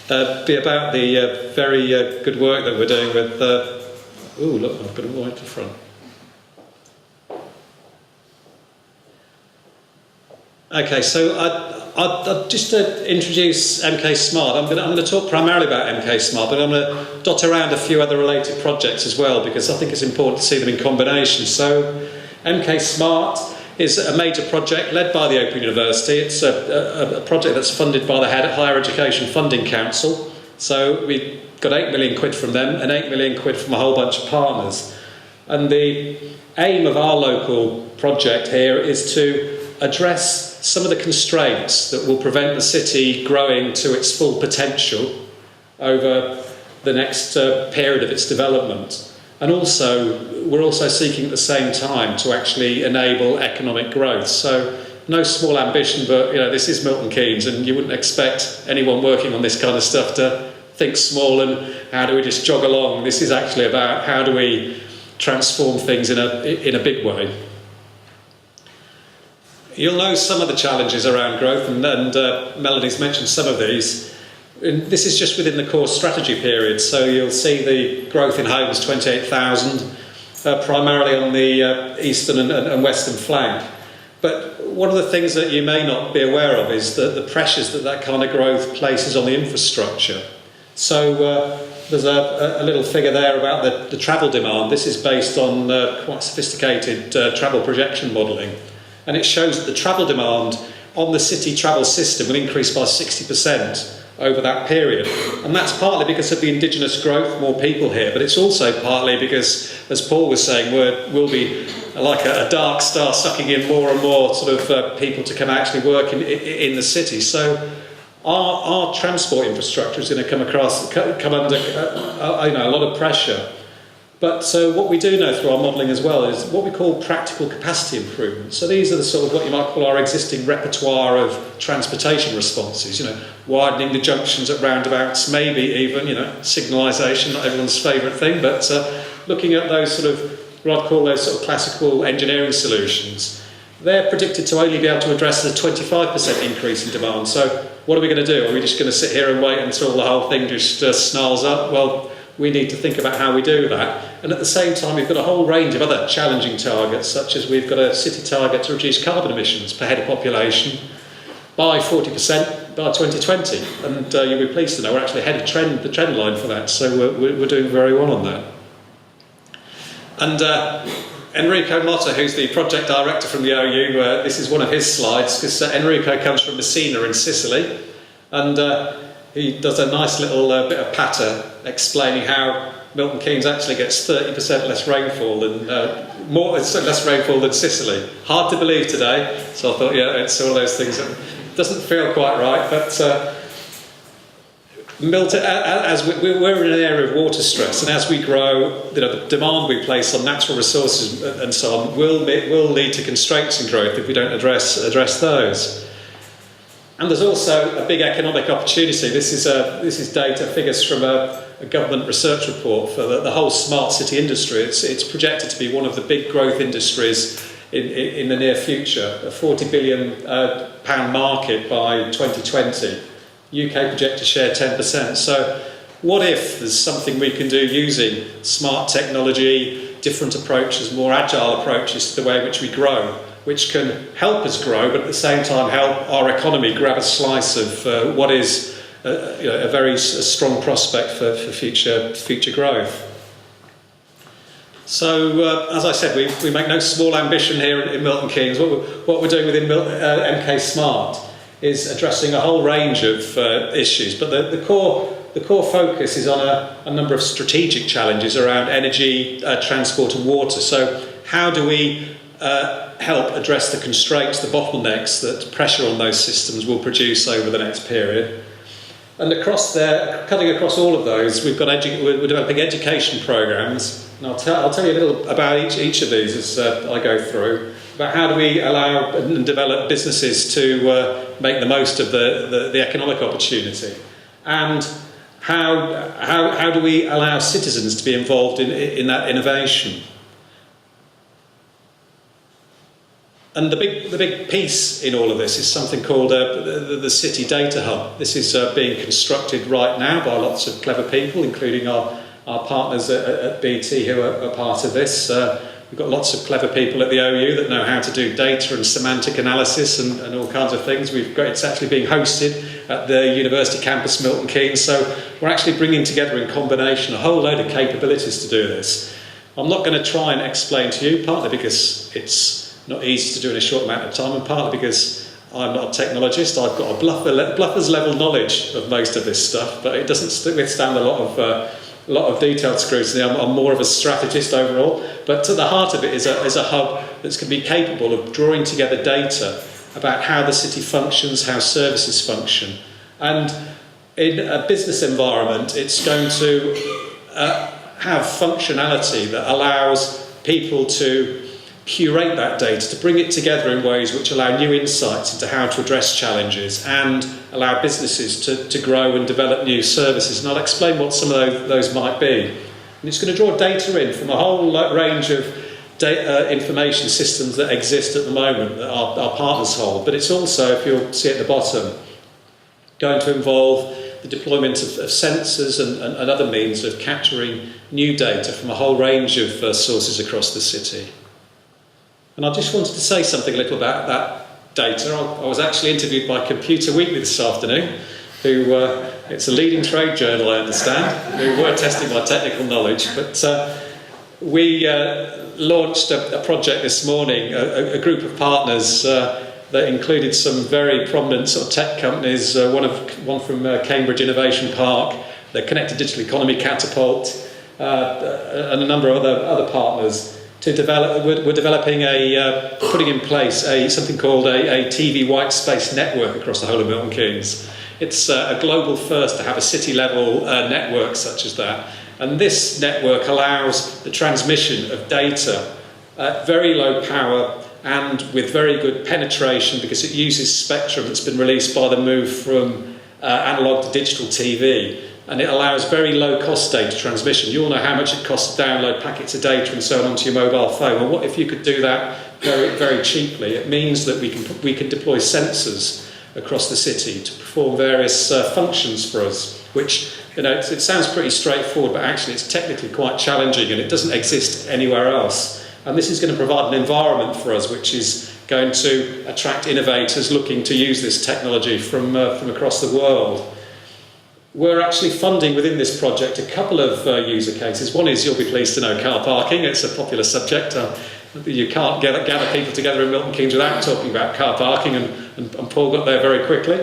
there, be about the very good work that we're doing with, look, I've got it right to front. Okay, so I'd just to introduce MK Smart, I'm going to talk primarily about MK Smart, but I'm going to dot around a few other related projects as well, because I think it's important to see them in combination. So MK Smart is a major project led by the Open University. It's a project that's funded by the Higher Education Funding Council. So we got 8 million quid from them and 8 million quid from a whole bunch of partners. And the aim of our local project here is to address some of the constraints that will prevent the city growing to its full potential over the next period of its development. And also, we're also seeking at the same time to actually enable economic growth. So, no small ambition, but this is Milton Keynes, and you wouldn't expect anyone working on this kind of stuff to think small and how do we just jog along. This is actually about how do we transform things in a big way. You'll know some of the challenges around growth, and Melanie's mentioned some of these. And this is just within the core strategy period, so you'll see the growth in homes, 28,000, primarily on the eastern and western flank. But one of the things that you may not be aware of is the pressures that kind of growth places on the infrastructure. So there's a little figure there about the travel demand. This is based on quite sophisticated travel projection modelling. And it shows that the travel demand on the city travel system will increase by 60% over that period. And that's partly because of the indigenous growth, more people here, but it's also partly because, as Paul was saying, we'll be like a dark star sucking in more and more sort of people to come actually work in the city. So our transport infrastructure is going to come under a lot of pressure. But what we do know through our modelling as well is what we call practical capacity improvements. So these are the sort of what you might call our existing repertoire of transportation responses, widening the junctions at roundabouts, maybe even, signalisation, not everyone's favourite thing, but looking at those sort of, what I'd call those sort of classical engineering solutions. They're predicted to only be able to address the 25% increase in demand. So what are we going to do? Are we just going to sit here and wait until the whole thing just snarls up? Well, we need to think about how we do that. And at the same time, we've got a whole range of other challenging targets, such as we've got a city target to reduce carbon emissions per head of population by 40% by 2020. And you'll be pleased to know we're actually ahead of the trend line for that. So we're doing very well on that. And Enrico Motta, who's the project director from the OU, this is one of his slides, because Enrico comes from Messina in Sicily. And he does a nice little bit of patter explaining how Milton Keynes actually gets 30% less rainfall than less rainfall than Sicily. Hard to believe today, so I thought, it's all those things that doesn't feel quite right. But Milton, as we're in an area of water stress, and as we grow, the demand we place on natural resources and so on will lead to constraints in growth if we don't address those. And there's also a big economic opportunity. This is data, figures from a government research report for the whole smart city industry. It's projected to be one of the big growth industries in the near future, a £40 billion pound market by 2020. UK project to share 10%. So what if there's something we can do using smart technology, different approaches, more agile approaches to the way in which we grow, which can help us grow, but at the same time help our economy grab a slice of what is a very strong prospect for future growth. So, as I said, we make no small ambition here in Milton Keynes. What we're doing within MK Smart is addressing a whole range of issues, but the core focus is on a number of strategic challenges around energy, transport and water. So how do we help address the constraints, the bottlenecks that pressure on those systems will produce over the next period? And cutting across all of those, we're developing education programs, and I'll tell you a little about each of these as I go through, about how do we allow and develop businesses to make the most of the economic opportunity, and how do we allow citizens to be involved in that innovation. And the big piece in all of this is something called the City Data Hub. This is being constructed right now by lots of clever people, including our partners at BT who are part of this. We've got lots of clever people at the OU that know how to do data and semantic analysis and all kinds of things. It's actually being hosted at the University campus, Milton Keynes. So we're actually bringing together in combination a whole load of capabilities to do this. I'm not going to try and explain to you, partly because it's not easy to do in a short amount of time, and partly because I'm not a technologist. I've got a bluffer's level knowledge of most of this stuff, but it doesn't withstand a lot of detailed scrutiny. I'm more of a strategist overall, but to the heart of it is a hub that's going to be capable of drawing together data about how the city functions, how services function, and in a business environment it's going to have functionality that allows people to curate that data, to bring it together in ways which allow new insights into how to address challenges and allow businesses to grow and develop new services. And I'll explain what some of those might be. And it's going to draw data in from a whole range of data information systems that exist at the moment that our partners hold, but it's also, if you'll see at the bottom, going to involve the deployment of sensors and other means of capturing new data from a whole range of sources across the city. And I just wanted to say something a little about that data. I was actually interviewed by Computer Weekly this afternoon, who it's a leading trade journal, I understand, who were testing my technical knowledge. But we launched a project this morning, a group of partners that included some very prominent sort of tech companies, one from Cambridge Innovation Park, the Connected Digital Economy Catapult, and a number of other partners. To develop, we're developing putting in place something called a TV white space network across the whole of Milton Keynes. It's a global first to have a city-level network such as that. And this network allows the transmission of data at very low power and with very good penetration, because it uses spectrum that's been released by the move from analogue to digital TV. And it allows very low-cost data transmission. You all know how much it costs to download packets of data and so on onto your mobile phone. Well, what if you could do that very, very cheaply? It means that we can deploy sensors across the city to perform various functions for us, which, you know, it sounds pretty straightforward, but actually it's technically quite challenging and it doesn't exist anywhere else. And this is going to provide an environment for us which is going to attract innovators looking to use this technology from across the world. We're actually funding within this project a couple of user cases. One is, you'll be pleased to know, car parking. It's a popular subject. You can't gather people together in Milton Keynes without talking about car parking, and Paul got there very quickly.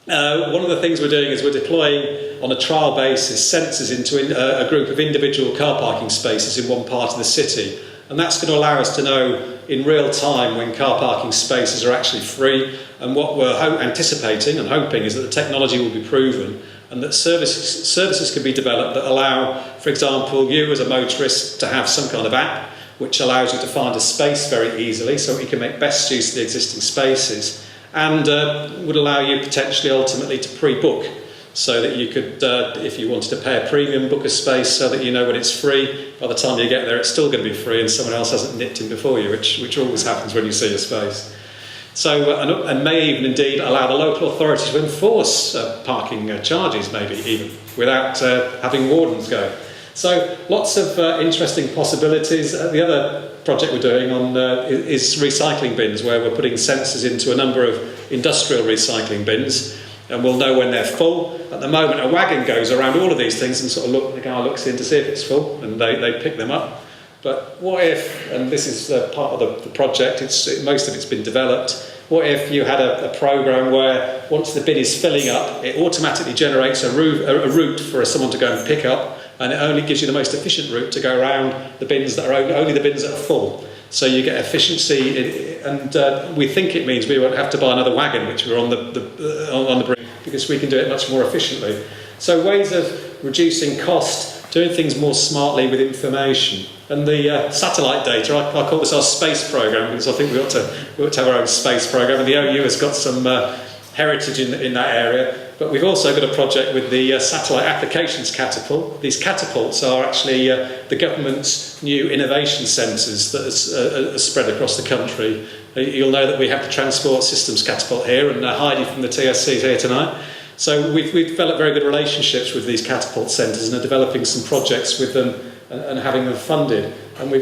One of the things we're doing is we're deploying on a trial basis sensors into a group of individual car parking spaces in one part of the city. And that's going to allow us to know in real time when car parking spaces are actually free. And what we're anticipating and hoping is that the technology will be proven and that services can be developed that allow, for example, you as a motorist to have some kind of app which allows you to find a space very easily so you can make best use of the existing spaces, and would allow you potentially ultimately to pre-book, so that you could, if you wanted to pay a premium, book a space so that you know when it's free. By the time you get there, it's still going to be free and someone else hasn't nipped in before you, which always happens when you see a space. So, and may even indeed allow the local authority to enforce parking charges, maybe even, without having wardens go. So lots of interesting possibilities. The other project we're doing on is recycling bins, where we're putting sensors into a number of industrial recycling bins, and we'll know when they're full. At the moment, a wagon goes around all of these things and sort of the guy looks in to see if it's full, and they pick them up. But what if, and this is part of the project, most of it's been developed, what if you had a program where once the bin is filling up, it automatically generates a route for someone to go and pick up, and it only gives you the most efficient route to go around the bins that are only the bins that are full. So you get efficiency, and we think it means we won't have to buy another wagon, which we're on the brink, because we can do it much more efficiently. So ways of reducing cost, doing things more smartly with information. And the satellite data, I call this our space program, because I think we ought to have our own space program, and the OU has got some heritage in that area. But we've also got a project with the Satellite Applications Catapult. These catapults are actually the government's new innovation centres that are spread across the country. You'll know that we have the Transport Systems Catapult here, and Heidi from the TSC is here tonight. So we've developed very good relationships with these catapult centres and are developing some projects with them and having them funded. And we're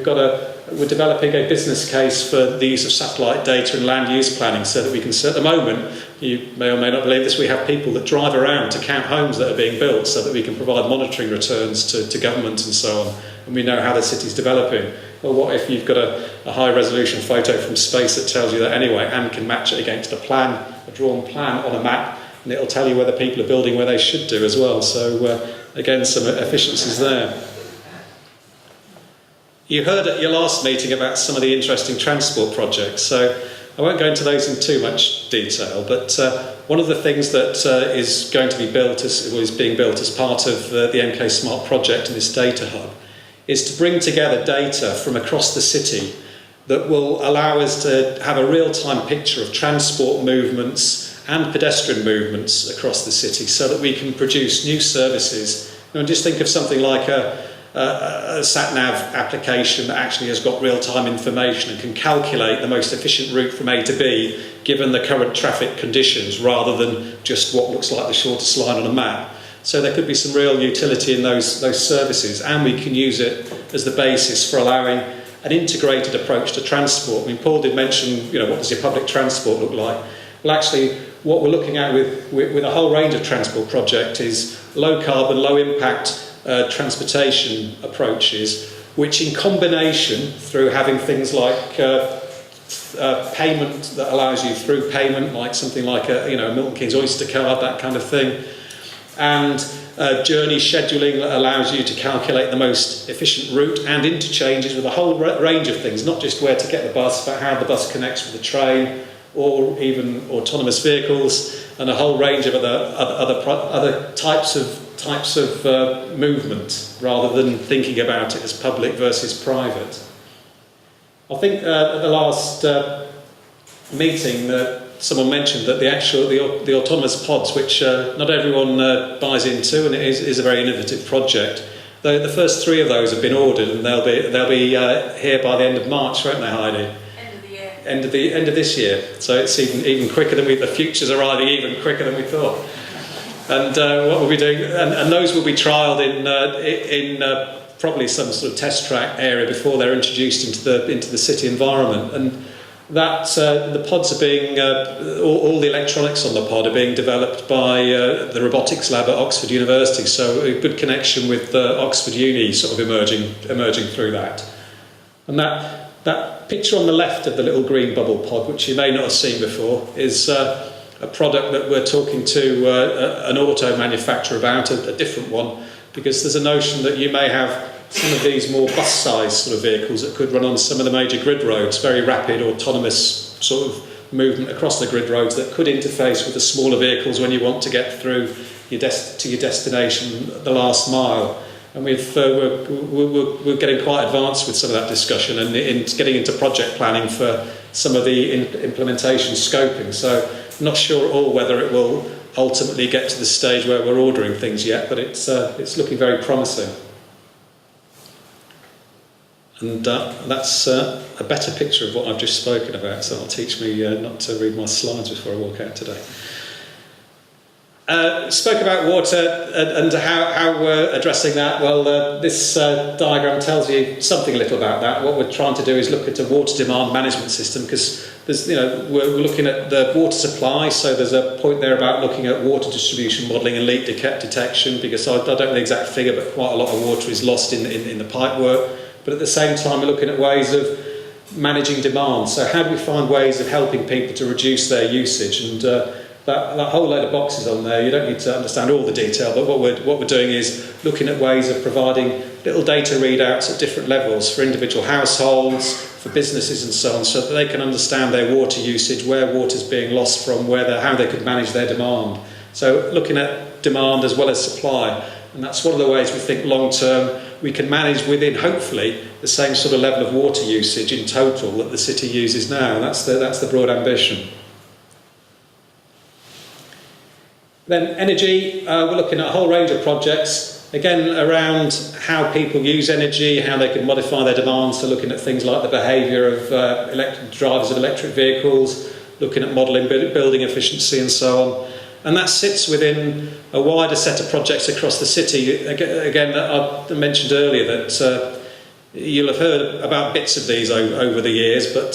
developing a business case for the use of satellite data in land use planning, so that we can, at the moment, you may or may not believe this, we have people that drive around to count homes that are being built so that we can provide monitoring returns to government and so on, and we know how the city's developing. Well, what if you've got a high resolution photo from space that tells you that anyway, and can match it against a drawn plan on a map, and it'll tell you whether people are building where they should do as well. So again, some efficiencies there. You heard at your last meeting about some of the interesting transport projects, so I won't go into those in too much detail, but one of the things that is going to be built, is being built as part of the MK Smart project and this data hub, is to bring together data from across the city that will allow us to have a real-time picture of transport movements and pedestrian movements across the city, so that we can produce new services. And just think of something like a a sat-nav application that actually has got real-time information and can calculate the most efficient route from A to B given the current traffic conditions rather than just what looks like the shortest line on a map. So there could be some real utility in those services, and we can use it as the basis for allowing an integrated approach to transport. I mean, Paul did mention, what does your public transport look like? Well, actually, what we're looking at with a whole range of transport projects is low carbon, low impact transportation approaches, which in combination, through having things like payment that allows you through payment, like something like a Milton Keynes Oyster card, that kind of thing, and journey scheduling that allows you to calculate the most efficient route, and interchanges with a whole range of things, not just where to get the bus, but how the bus connects with the train, or even autonomous vehicles, and a whole range of other types of movement, rather than thinking about it as public versus private. I think at the last meeting someone mentioned that the autonomous pods, which not everyone buys into, and it is a very innovative project. The first 3 of those have been ordered, and they'll be here by the end of March, won't they, Heidi? End of this year. So it's even quicker than the future's arriving even quicker than we thought. And what we'll be doing, and those will be trialled in probably some sort of test track area before they're introduced into the city environment. And that the pods are being all the electronics on the pod are being developed by the robotics lab at Oxford University. So a good connection with Oxford Uni sort of emerging through that. And that picture on the left of the little green bubble pod, which you may not have seen before, is a product that we're talking to an auto manufacturer about, a different one, because there's a notion that you may have some of these more bus-sized sort of vehicles that could run on some of the major grid roads, very rapid autonomous sort of movement across the grid roads that could interface with the smaller vehicles when you want to get through to your destination, the last mile. And we're getting quite advanced with some of that discussion and in getting into project planning for some of the implementation scoping. So I'm not sure at all whether it will ultimately get to the stage where we're ordering things yet, but it's looking very promising. And that's a better picture of what I've just spoken about, so it'll teach me not to read my slides before I walk out today. Spoke about water and how we're addressing that. Well, this diagram tells you something a little about that. What we're trying to do is look at a water demand management system, because there's, we're looking at the water supply. So there's a point there about looking at water distribution modelling and leak detection, because I don't know the exact figure, but quite a lot of water is lost in the pipe work. But at the same time, we're looking at ways of managing demand. So how do we find ways of helping people to reduce their usage? And that whole load of boxes on there, you don't need to understand all the detail, but what we're doing is looking at ways of providing little data readouts at different levels for individual households, for businesses and so on, so that they can understand their water usage, where water's being lost from, how they could manage their demand. So looking at demand as well as supply. And that's one of the ways we think long term we can manage within, hopefully, the same sort of level of water usage in total that the city uses now. And that's the broad ambition. Then energy, we're looking at a whole range of projects, again around how people use energy, how they can modify their demands, so looking at things like the behaviour of drivers of electric vehicles, looking at modelling building efficiency and so on. And that sits within a wider set of projects across the city. Again, I mentioned earlier that you'll have heard about bits of these over the years, but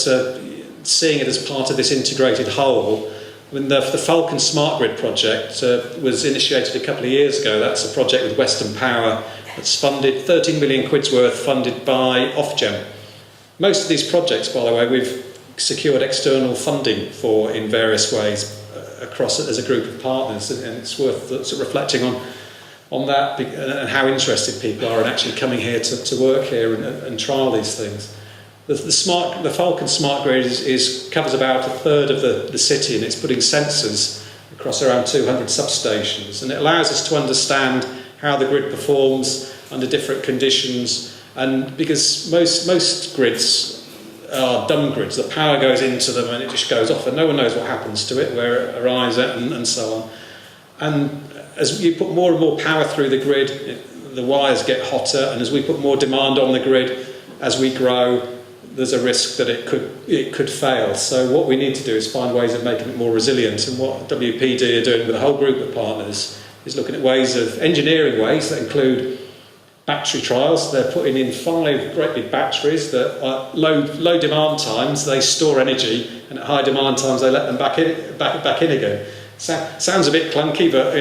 seeing it as part of this integrated whole. When the Falcon Smart Grid project was initiated a couple of years ago, that's a project with Western Power that's funded 13 million quid's worth, funded by Ofgem. Most of these projects, by the way, we've secured external funding for in various ways across it as a group of partners, and it's worth sort of reflecting on that and how interested people are in actually coming here to work here and trial these things. The Falcon Smart Grid covers about a third of the city, and it's putting sensors across around 200 substations, and it allows us to understand how the grid performs under different conditions. And because most grids are dumb grids, the power goes into them and it just goes off, and no one knows what happens to it, where it arrives at, and so on. And as you put more and more power through the grid, the wires get hotter, and as we put more demand on the grid, as we grow, there's a risk that it could fail. So what we need to do is find ways of making it more resilient, and what WPD are doing with a whole group of partners is looking at ways of engineering ways that include battery trials. They're putting in 5 great big batteries that at low demand times they store energy, and at high demand times they let them back in again. Sounds a bit clunky, but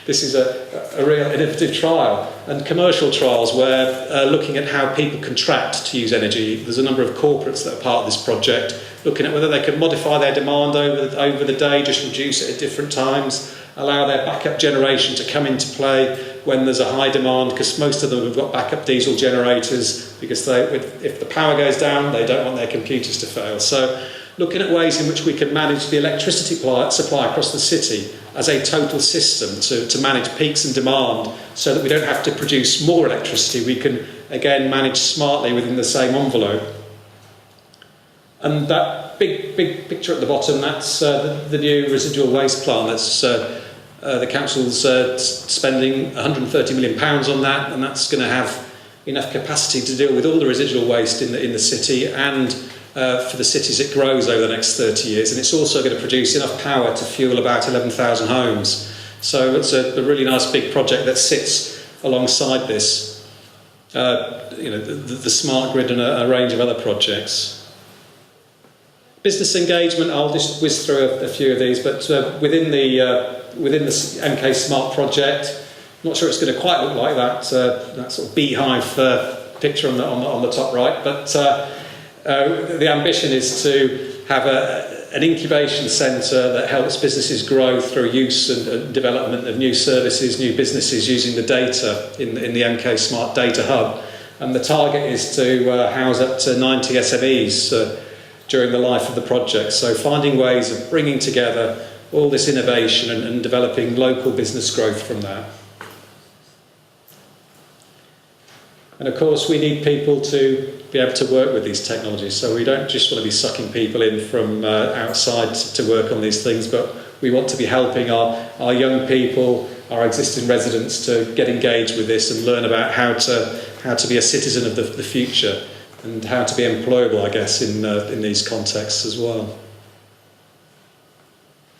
this is a real innovative trial. And commercial trials where looking at how people contract to use energy. There's a number of corporates that are part of this project, looking at whether they can modify their demand over the day, just reduce it at different times, allow their backup generation to come into play when there's a high demand, because most of them have got backup diesel generators, because if the power goes down, they don't want their computers to fail. So looking at ways in which we can manage the electricity supply across the city as a total system to manage peaks and demand, so that we don't have to produce more electricity. We can, again, manage smartly within the same envelope. And that big picture at the bottom, that's the new residual waste plant. That's the council's spending £130 million on that, and that's going to have enough capacity to deal with all the residual waste in the city, and for the cities it grows over the next 30 years. And it's also going to produce enough power to fuel about 11,000 homes. So it's a really nice big project that sits alongside this, the smart grid and a range of other projects. Business engagement, I'll just whiz through a few of these, but within the MK Smart project, I'm not sure it's going to quite look like that sort of beehive picture on the top right, but the ambition is to have an incubation centre that helps businesses grow through use and development of new services, new businesses using the data in the MK Smart Data Hub. And the target is to house up to 90 SMEs during the life of the project. So finding ways of bringing together all this innovation and developing local business growth from that. And of course we need people to be able to work with these technologies, so we don't just want to be sucking people in from outside to work on these things, but we want to be helping our young people, our existing residents, to get engaged with this and learn about how to be a citizen of the future, and how to be employable, I guess, in these contexts as well.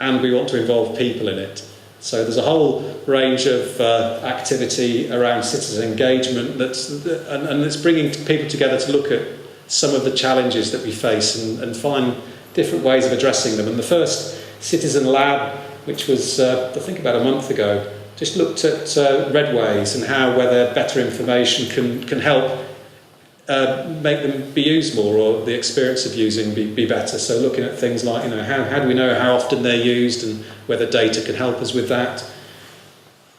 And we want to involve people in it. So there's a whole range of activity around citizen engagement and it's bringing people together to look at some of the challenges that we face and find different ways of addressing them. And the first Citizen Lab, which was, I think, about a month ago, just looked at redways and how whether better information can help make them be used more, or the experience of using be better. So looking at things like, how do we know how often they're used and whether data can help us with that?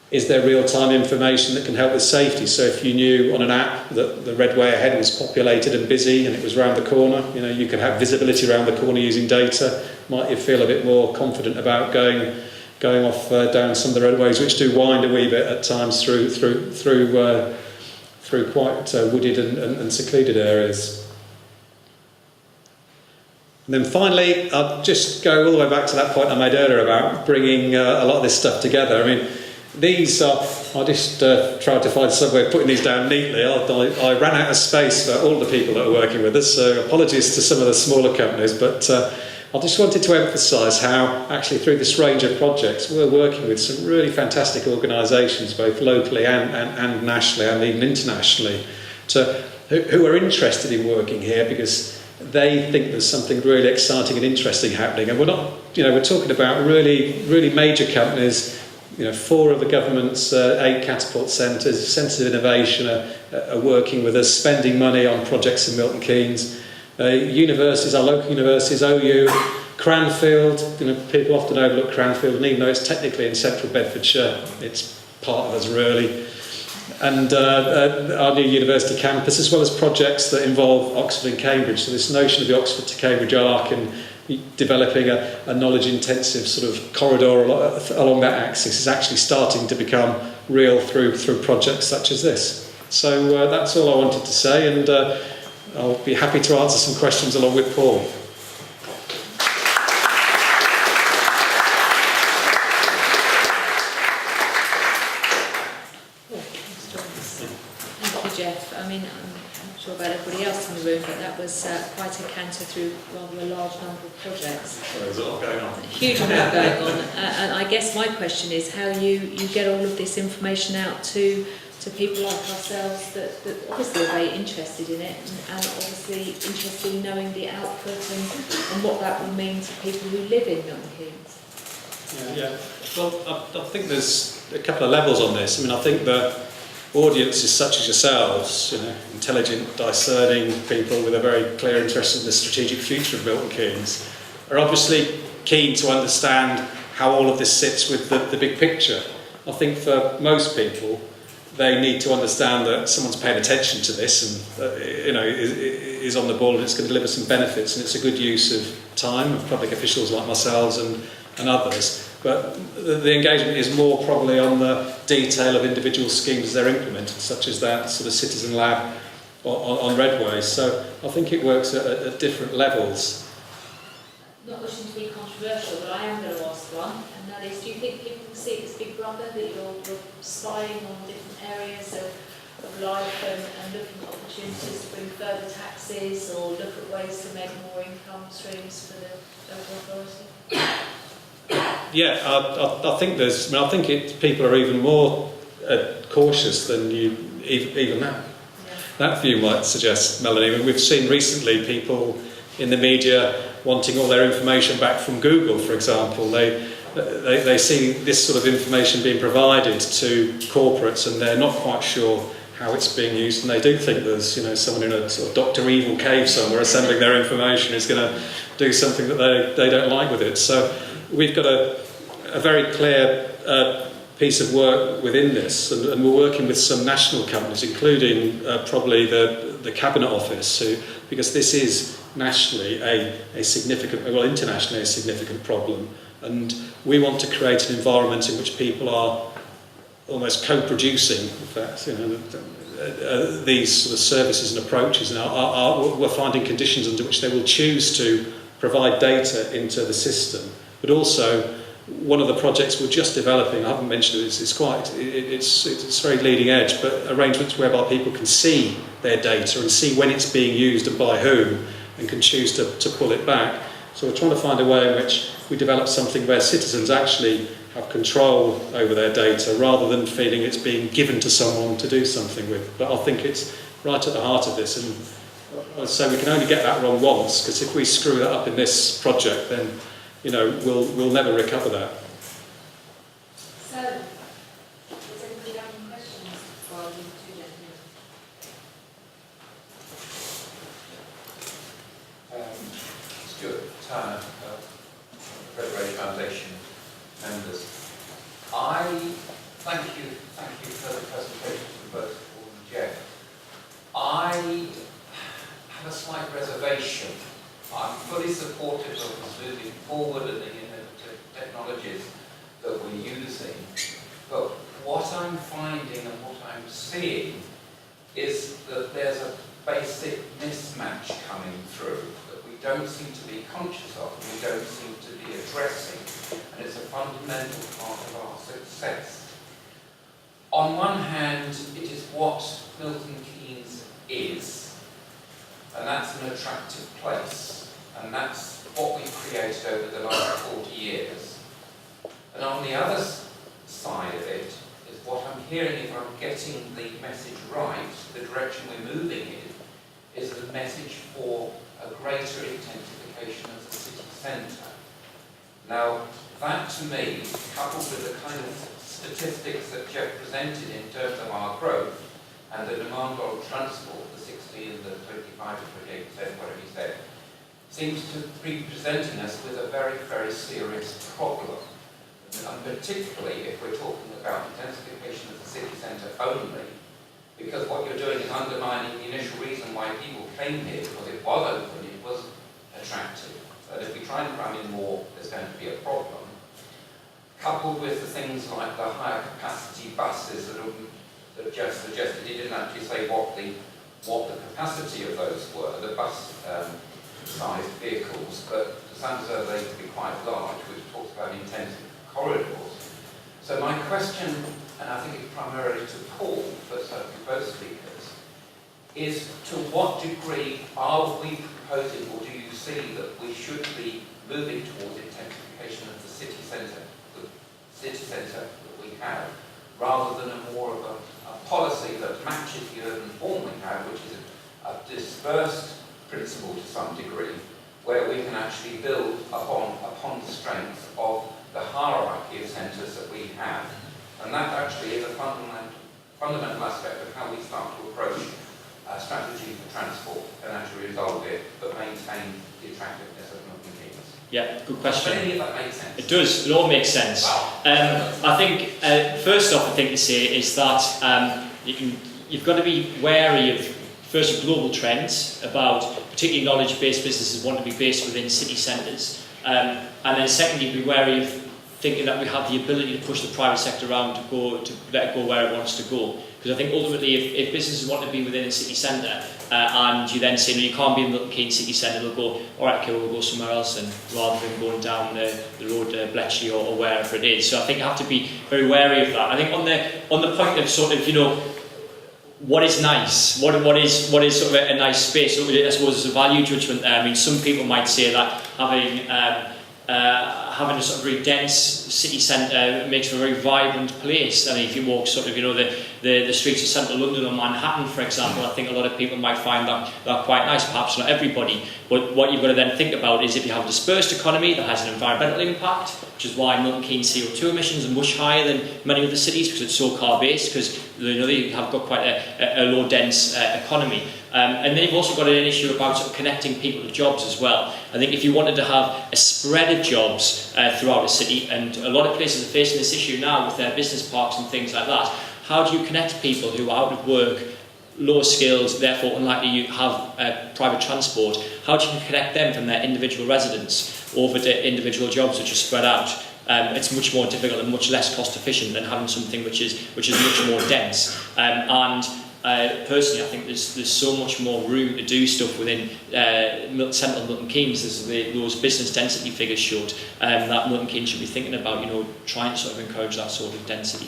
Is there real-time information that can help with safety? So if you knew on an app that the red way ahead was populated and busy and it was round the corner, you could have visibility around the corner using data. Might you feel a bit more confident about going off down some of the roadways, which do wind a wee bit at times through quite wooded and secluded areas. And then finally, I'll just go all the way back to that point I made earlier about bringing a lot of this stuff together. I mean, these are, I just tried to find some way of putting these down neatly. I ran out of space for all the people that are working with us, so apologies to some of the smaller companies, but I just wanted to emphasise how actually through this range of projects we're working with some really fantastic organisations, both locally and nationally and even internationally, who are interested in working here because they think there's something really exciting and interesting happening. And we're not, we're talking about really major companies. 4 of the government's 8 catapult centres, centres of innovation are working with us, spending money on projects in Milton Keynes. Universities, our local universities, OU, Cranfield, people often overlook Cranfield, and even though it's technically in central Bedfordshire, it's part of us really. And our new university campus, as well as projects that involve Oxford and Cambridge. So this notion of the Oxford to Cambridge arc and developing a knowledge-intensive sort of corridor along that axis is actually starting to become real through projects such as this. So that's all I wanted to say, and I'll be happy to answer some questions along with Paul. mean, I'm not sure about everybody else in the room, but that was quite a canter through rather a large number of projects. So there's a lot going on. A huge amount going on. And I guess my question is how you get all of this information out to people like ourselves that obviously are very interested in it and obviously interested in knowing the output and what that will mean to people who live in Milton Keynes. Yeah. Well, I think there's a couple of levels on this. I mean, I think the audiences such as yourselves, intelligent, discerning people with a very clear interest in the strategic future of Milton Keynes, are obviously keen to understand how all of this sits with the big picture. I think for most people, they need to understand that someone's paying attention to this and is on the ball and it's going to deliver some benefits, and it's a good use of time of public officials like myself and others. But the engagement is more probably on the detail of individual schemes as they're implemented, such as that sort of citizen lab on Redway. So I think it works at different levels. Not wishing to be controversial, but I am going to ask one, and that is, do you think people can see this big brother, that you're spying on different areas of life and looking at opportunities to bring further taxes or look at ways to make more income streams for the local authority? Yeah, I think I think people are even more cautious than even that. Yeah. That view might suggest, Melanie. I mean, we've seen recently people in the media wanting all their information back from Google, for example. They see this sort of information being provided to corporates and they're not quite sure how it's being used, and they do think there's someone in a sort of Dr. Evil cave somewhere assembling their information who's going to do something that they don't like with it. So we've got a very clear piece of work within this, and we're working with some national companies, including probably the Cabinet Office, because this is nationally a significant, well, internationally a significant problem, and we want to create an environment in which people are almost co-producing, in fact, these sort of services and approaches, and we're finding conditions under which they will choose to provide data into the system. But also, one of the projects we're just developing, I haven't mentioned it, it's very leading edge, but arrangements whereby people can see their data and see when it's being used and by whom, and can choose to pull it back. So we're trying to find a way in which we develop something where citizens actually have control over their data rather than feeling it's being given to someone to do something with. But I think it's right at the heart of this, and I'd say we can only get that wrong once, because if we screw that up in this project, then we'll never recover that. So, does anybody have any questions for the two gentlemen? Stuart Turner, Fred Roche Foundation members. I thank you for the presentation from both Paul and Geoff. I have a slight reservation. I'm fully supportive of us moving forward and the innovative technologies that we're using, but what I'm finding and what I'm seeing is that there's a basic mismatch coming through that we don't seem to be conscious of, and we don't seem to be addressing, and it's a fundamental part of our success. On one hand, it is what Milton Keynes is, and that's an attractive place, and that's what we've created over the last 40 years. And on the other side of it is what I'm hearing, if I'm getting the message right, the direction we're moving in, is a message for a greater intensification of the city centre. Now, that to me, coupled with the kind of statistics that Geoff presented in terms of our growth and the demand on transport, the 60 and the 25 to 28%, whatever he said, seems to be presenting us with a very, very serious problem. And particularly if we're talking about intensification of the city centre only, because what you're doing is undermining the initial reason why people came here, because it was open, it was attractive. And if we try and cram in more, there's going to be a problem. Coupled with the things like the higher capacity buses that Geoff suggested, he didn't actually say what the capacity of those were, the bus sized vehicles, but to some extent they could be quite large, which talks about intensive corridors. So my question, and I think it's primarily to Paul, but certainly both speakers, is to what degree are we proposing, or do you see that we should be moving towards intensification of the city centre that we have, rather than a more of a policy that matches the urban form we have, which is a dispersed principle to some degree, where we can actually build upon the strength of the hierarchy of centres that we have. And that actually is a fundamental aspect of how we start to approach strategy for transport and actually resolve it, but maintain the attractiveness of Milton Keynes. Yeah, good question. Does any of that make sense? It does. It all makes sense. Wow. I think first off, I think to say is that you've got to be wary of first global trends about particularly knowledge-based businesses want to be based within city centres, and then secondly, be wary of thinking that we have the ability to push the private sector around to let it go where it wants to go. Because I think ultimately, if businesses want to be within a city centre, and you then say, no, you can't be in the Milton Keynes city centre, they'll go, all right, okay, we'll go somewhere else, and rather than going down the road to Bletchley or wherever it is. So I think you have to be very wary of that. I think on the point of sort of, what is nice? What is sort of a nice space? So I suppose there's a value judgment there. I mean, some people might say that having a sort of very dense city centre makes for a very vibrant place. I mean, if you walk sort of, the streets of central London or Manhattan, for example, I think a lot of people might find that quite nice, perhaps not everybody. But what you've got to then think about is if you have a dispersed economy that has an environmental impact, which is why Milton Keynes CO2 emissions are much higher than many other cities because it's so car-based, because they have got quite a low dense economy. And then you've also got an issue about sort of connecting people to jobs as well. I think if you wanted to have a spread of jobs throughout a city, and a lot of places are facing this issue now with their business parks and things like that, how do you connect people who are out of work, lower skills, therefore unlikely to have private transport? How do you connect them from their individual residence over to individual jobs which are spread out? It's much more difficult and much less cost efficient than having something which is much more dense. Personally, I think there's so much more room to do stuff within central Milton Keynes, as those business density figures showed, that Milton Keynes should be thinking about, trying to sort of encourage that sort of density.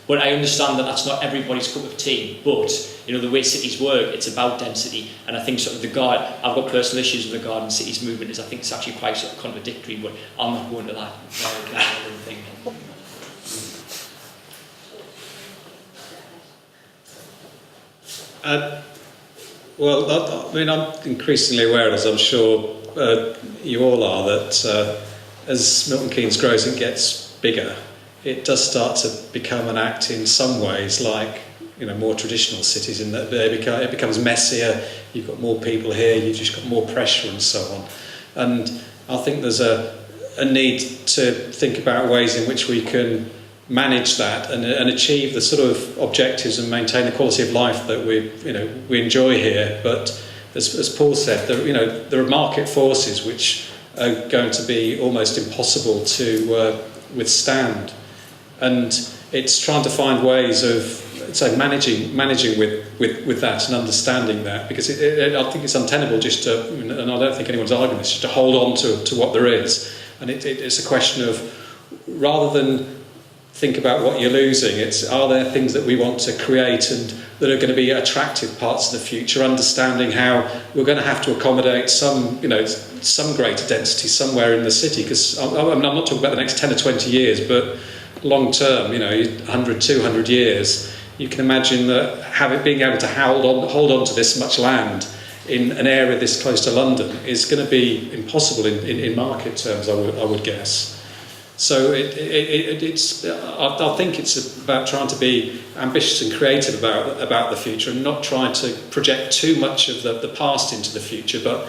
But I understand that that's not everybody's cup of tea, but the way cities work, it's about density, and I think sort of I've got personal issues with the garden cities movement, I think it's actually quite sort of contradictory, but I'm not going to that thing. Well, I mean, I'm increasingly aware, as I'm sure you all are, that as Milton Keynes grows and gets bigger, it does start to become an act in some ways like more traditional cities, in that it becomes messier. You've got more people here, you've just got more pressure and so on. And I think there's a need to think about ways in which we can manage that and achieve the sort of objectives and maintain the quality of life that we enjoy here. But as Paul said, there are market forces which are going to be almost impossible to withstand, and it's trying to find ways of managing with that and understanding that, because I think it's untenable just to, and I don't think anyone's arguing this, just to hold on to what there is. And it's a question of, rather than think about what you're losing, are there things that we want to create and that are going to be attractive parts of the future, understanding how we're going to have to accommodate some greater density somewhere in the city, because I'm not talking about the next 10 or 20 years, but long term, 100, 200 years, you can imagine that being able to hold on to this much land in an area this close to London is going to be impossible in market terms, I would guess. So I think it's about trying to be ambitious and creative about the future, and not trying to project too much of the past into the future, but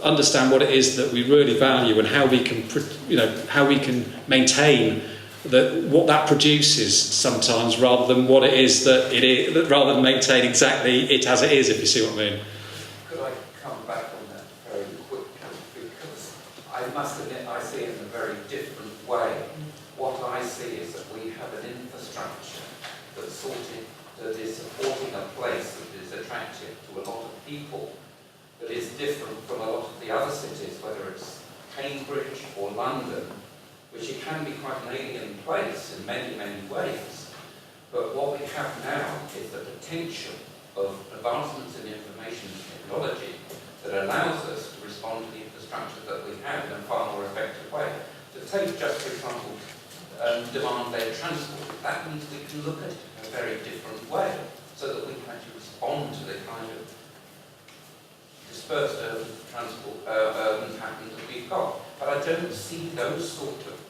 understand what it is that we really value and how we can maintain what that produces sometimes, rather than what it is rather than maintain exactly it as it is, if you see what I mean. Could I come back on that very quickly? Because I must admit I see it in a very different way. What I see is that we have an infrastructure that is supporting a place that is attractive to a lot of people, that is different from a lot of the other cities, whether it's Cambridge or London, which it can be quite an alien place in many, many ways. But what we have now is the potential of advancements in information technology that allows us to respond to the infrastructure that we have in a far more effective way. To take just, for example, demand-led transport, that means we can look at it in a very different way so that we can actually respond to the kind of dispersed urban transport, urban patterns that we've got. But I don't see those sort of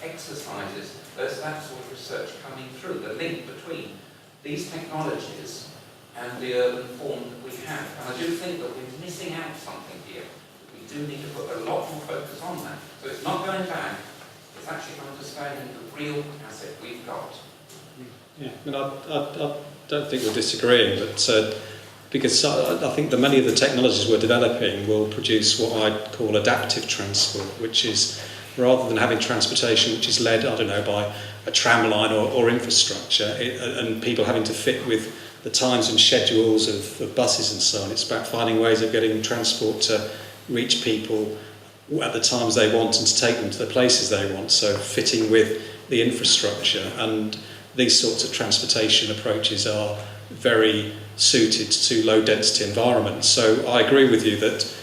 exercises, that sort of research coming through, the link between these technologies and the urban form that we have. And I do think that we're missing out something here. We do need to put a lot more focus on that. So it's not going back, it's actually understanding the real asset we've got. Yeah, I mean, I don't think we're disagreeing, but because I think that many of the technologies we're developing will produce what I'd call adaptive transport, which is rather than having transportation which is led, I don't know, by a tram line or infrastructure, and people having to fit with the times and schedules of buses and so on. It's about finding ways of getting transport to reach people at the times they want and to take them to the places they want, so fitting with the infrastructure. And these sorts of transportation approaches are very suited to low density environments. So I agree with you that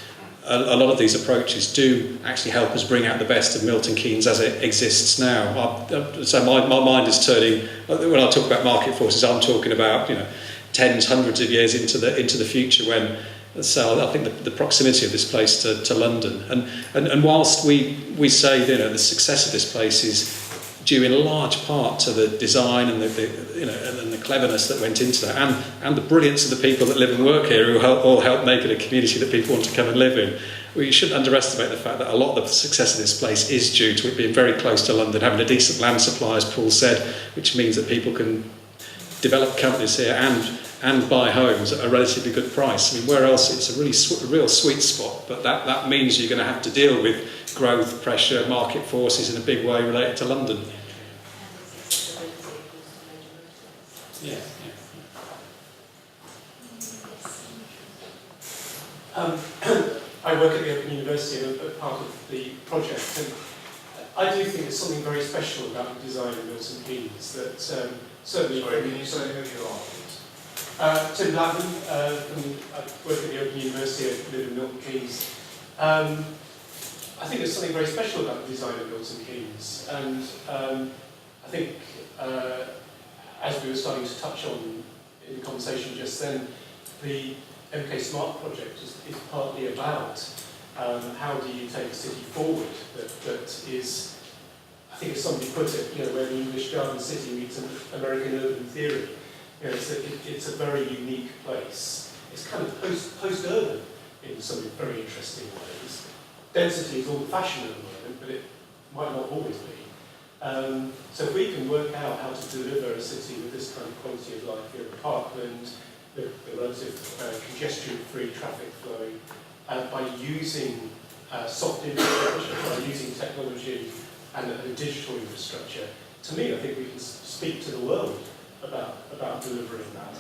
a lot of these approaches do actually help us bring out the best of Milton Keynes as it exists now. So my mind is turning, when I talk about market forces, I'm talking about, you know, tens, hundreds of years into the future, when, so I think the proximity of this place to London, and whilst we say, you know, the success of this place is due in large part to the design and the cleverness that went into that, and the brilliance of the people that live and work here, who all help make it a community that people want to come and live in. We shouldn't underestimate the fact that a lot of the success of this place is due to it being very close to London, having a decent land supply, as Paul said, which means that people can develop companies here and buy homes at a relatively good price. I mean, where else it's a real sweet spot, but that means you're going to have to deal with growth, pressure, market forces in a big way related to London. Yeah. I work at the Open University and I'm part of the project, and I do think there's something very special about the design of Milton Keynes that certainly... Sorry, can you say who you are, please? Tim Lavin, I work at the Open University, I live in Milton Keynes. I think there's something very special about the design of Milton Keynes, and I think as we were starting to touch on in the conversation just then, the MK Smart project is partly about how do you take a city forward that is, I think as somebody put it, you know, where the English Garden City meets an American urban theory. You know, it's a very unique place. It's kind of post-urban in some very interesting ways. Density is all the fashion at the moment, but it might not always be. So if we can work out how to deliver a city with this kind of quality of life, you know, parkland, the relative congestion-free traffic flow, by using soft infrastructure, by using technology and a digital infrastructure, to me, I think we can speak to the world about delivering that.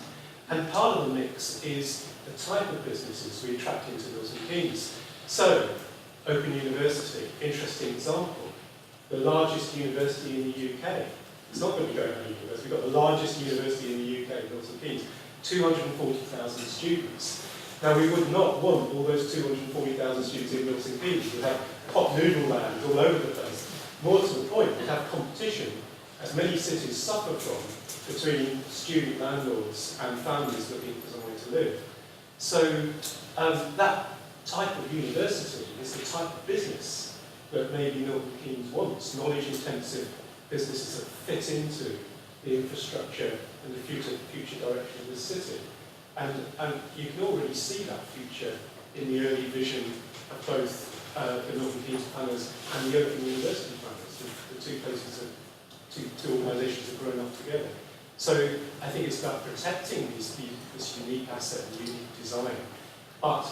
And part of the mix is the type of businesses we attract into Milton Keynes. So, Open University, interesting example. The largest university in the UK. It's not going to be going to university. We've got the largest university in the UK, Milton Keynes. 240,000 students. Now, we would not want all those 240,000 students in Milton Keynes. We'd have hot noodle land all over the place. More to the point, we'd have competition, as many cities suffer from, between student landlords and families looking for somewhere to live. So that type of university is the type of business that maybe Milton Keynes wants, knowledge-intensive businesses that fit into the infrastructure and the future direction of the city. And you can already see that future in the early vision of both the Milton Keynes planners and the Open University planners. The two places, two organisations have grown up together. So I think it's about protecting this unique asset and unique design. But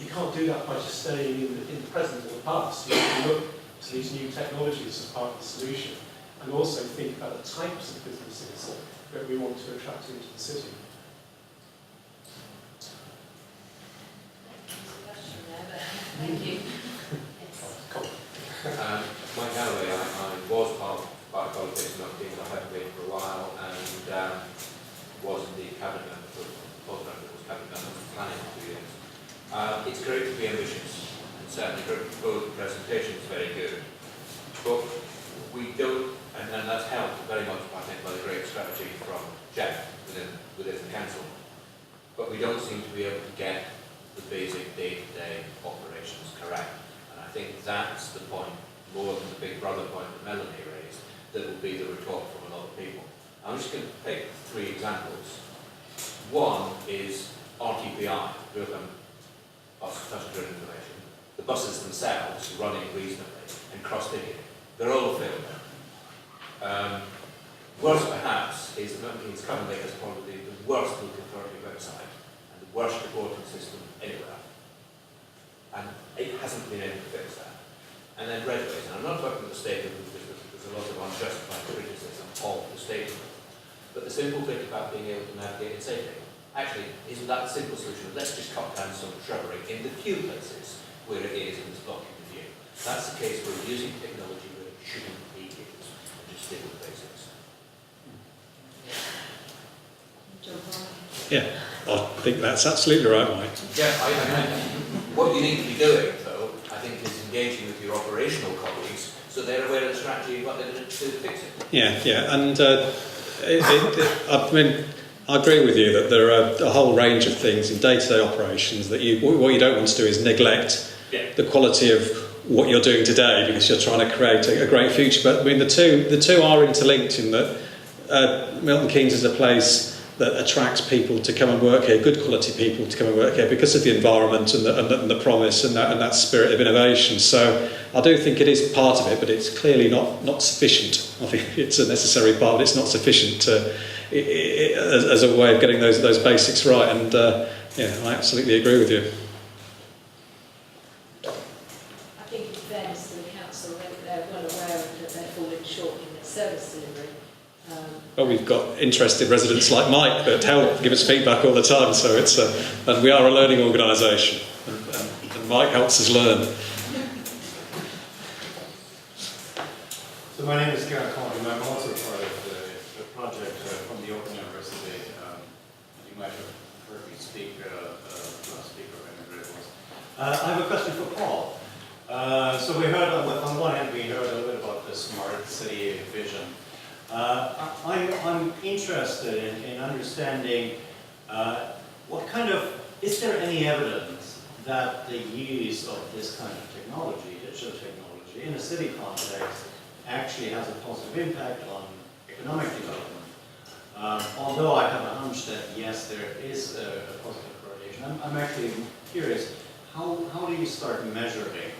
you can't do that by just staying in the present or the past. You have to look to these new technologies as part of the solution, and also think about the types of businesses that we want to attract into the city. Thank you. My gallery, I was part of politics, not being I had been for a while, and was indeed cabinet member for program that was coming down on planning for 2 years. It's great to be ambitious, and certainly the presentation is very good, but we don't, and that's helped very much, I think, by the great strategy from Geoff within the council, but we don't seem to be able to get the basic day-to-day operations correct, and I think that's the point, more than the big brother point that Melanie raised, that will be the retort from a lot of people. I'm just going to take 3 examples. One is RTPI, real-time passenger information. The buses themselves running reasonably and cross-ticketing. They're all failed now. Worse perhaps is the Milton Keynes Common Lake is probably the worst local authority website and the worst reporting system anywhere. And it hasn't been able to fix that. And then railways, and I'm not talking about the state of because there's a lot of unjustified criticism of the state, but the simple bit about being able to navigate it safely. Actually, isn't that the simple solution? Let's just cut down some shrubbery in the few places where it is and it's blocking the view. That's the case where we're using technology where it shouldn't be used, and just stick with the basics. Yeah, I think that's absolutely right, Mike. Yeah, what you need to be doing, though, I think, is engaging with your operational colleagues so they're aware of the strategy and what they're going to do to fix it. Yeah, and I mean, I agree with you that there are a whole range of things in day-to-day operations that what you don't want to do is neglect the quality of what you're doing today because you're trying to create a great future. But I mean, the two are interlinked in that Milton Keynes is a place that attracts people to come and work here, good quality people to come and work here because of the environment and the promise and that spirit of innovation. So I do think it is part of it, but it's clearly not sufficient. I think it's a necessary part, but it's not sufficient as a way of getting those basics right. And yeah, I absolutely agree with you. I think in fairness to the council, they're well aware that they're falling short in their service delivery. Well, we've got interested residents like Mike that help give us feedback all the time, so it's and we are a learning organisation, and Mike helps us learn. So my name is Geoff, and I'm also part of the project from the Open University. You might have heard me speak last week, or whenever it was. I have a question for Paul. So we heard on one hand we heard a little bit about the smart city vision. I'm interested in understanding is there any evidence that the use of this kind of technology, digital technology, in a city context actually has a positive impact on economic development? Although I have a hunch that yes, there is a positive correlation. I'm actually curious, how do you start measuring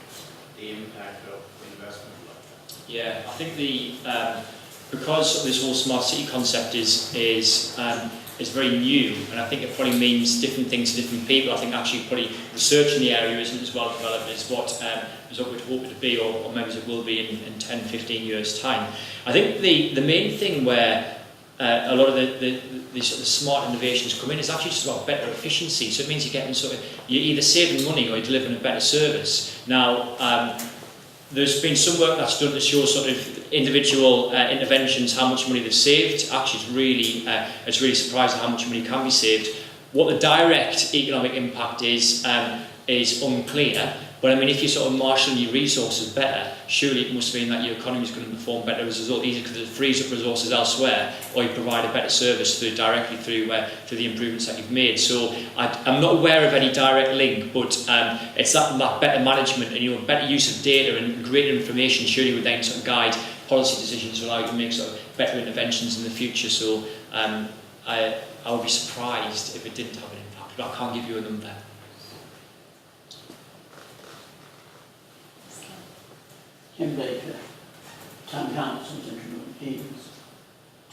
the impact of investment like that? Yeah, I think because this whole smart city concept is very new, and I think it probably means different things to different people. I think actually probably research in the area isn't as well developed as what we'd hope it to be, or maybe it will be in 10, 15 years' time. I think the main thing where a lot of the sort of smart innovations come in is actually just about better efficiency. So it means you're either saving money or you're delivering a better service. Now, there's been some work that's done to show sort of individual interventions, how much money they've saved. Actually, it's really surprising how much money can be saved. What the direct economic impact is unclear. But I mean, if you're sort of marshalling your resources better, surely it must mean that your economy is going to perform better as a result, either because it frees up resources elsewhere, or you provide a better service directly through the improvements that you've made. So I'm not aware of any direct link, but it's that better management and better use of data and greater information surely would then sort of guide policy decisions, allow you to make sort of better interventions in the future. So I would be surprised if it didn't have an impact, but I can't give you a number. Jim Baker, Town Council, Central Milton Keynes.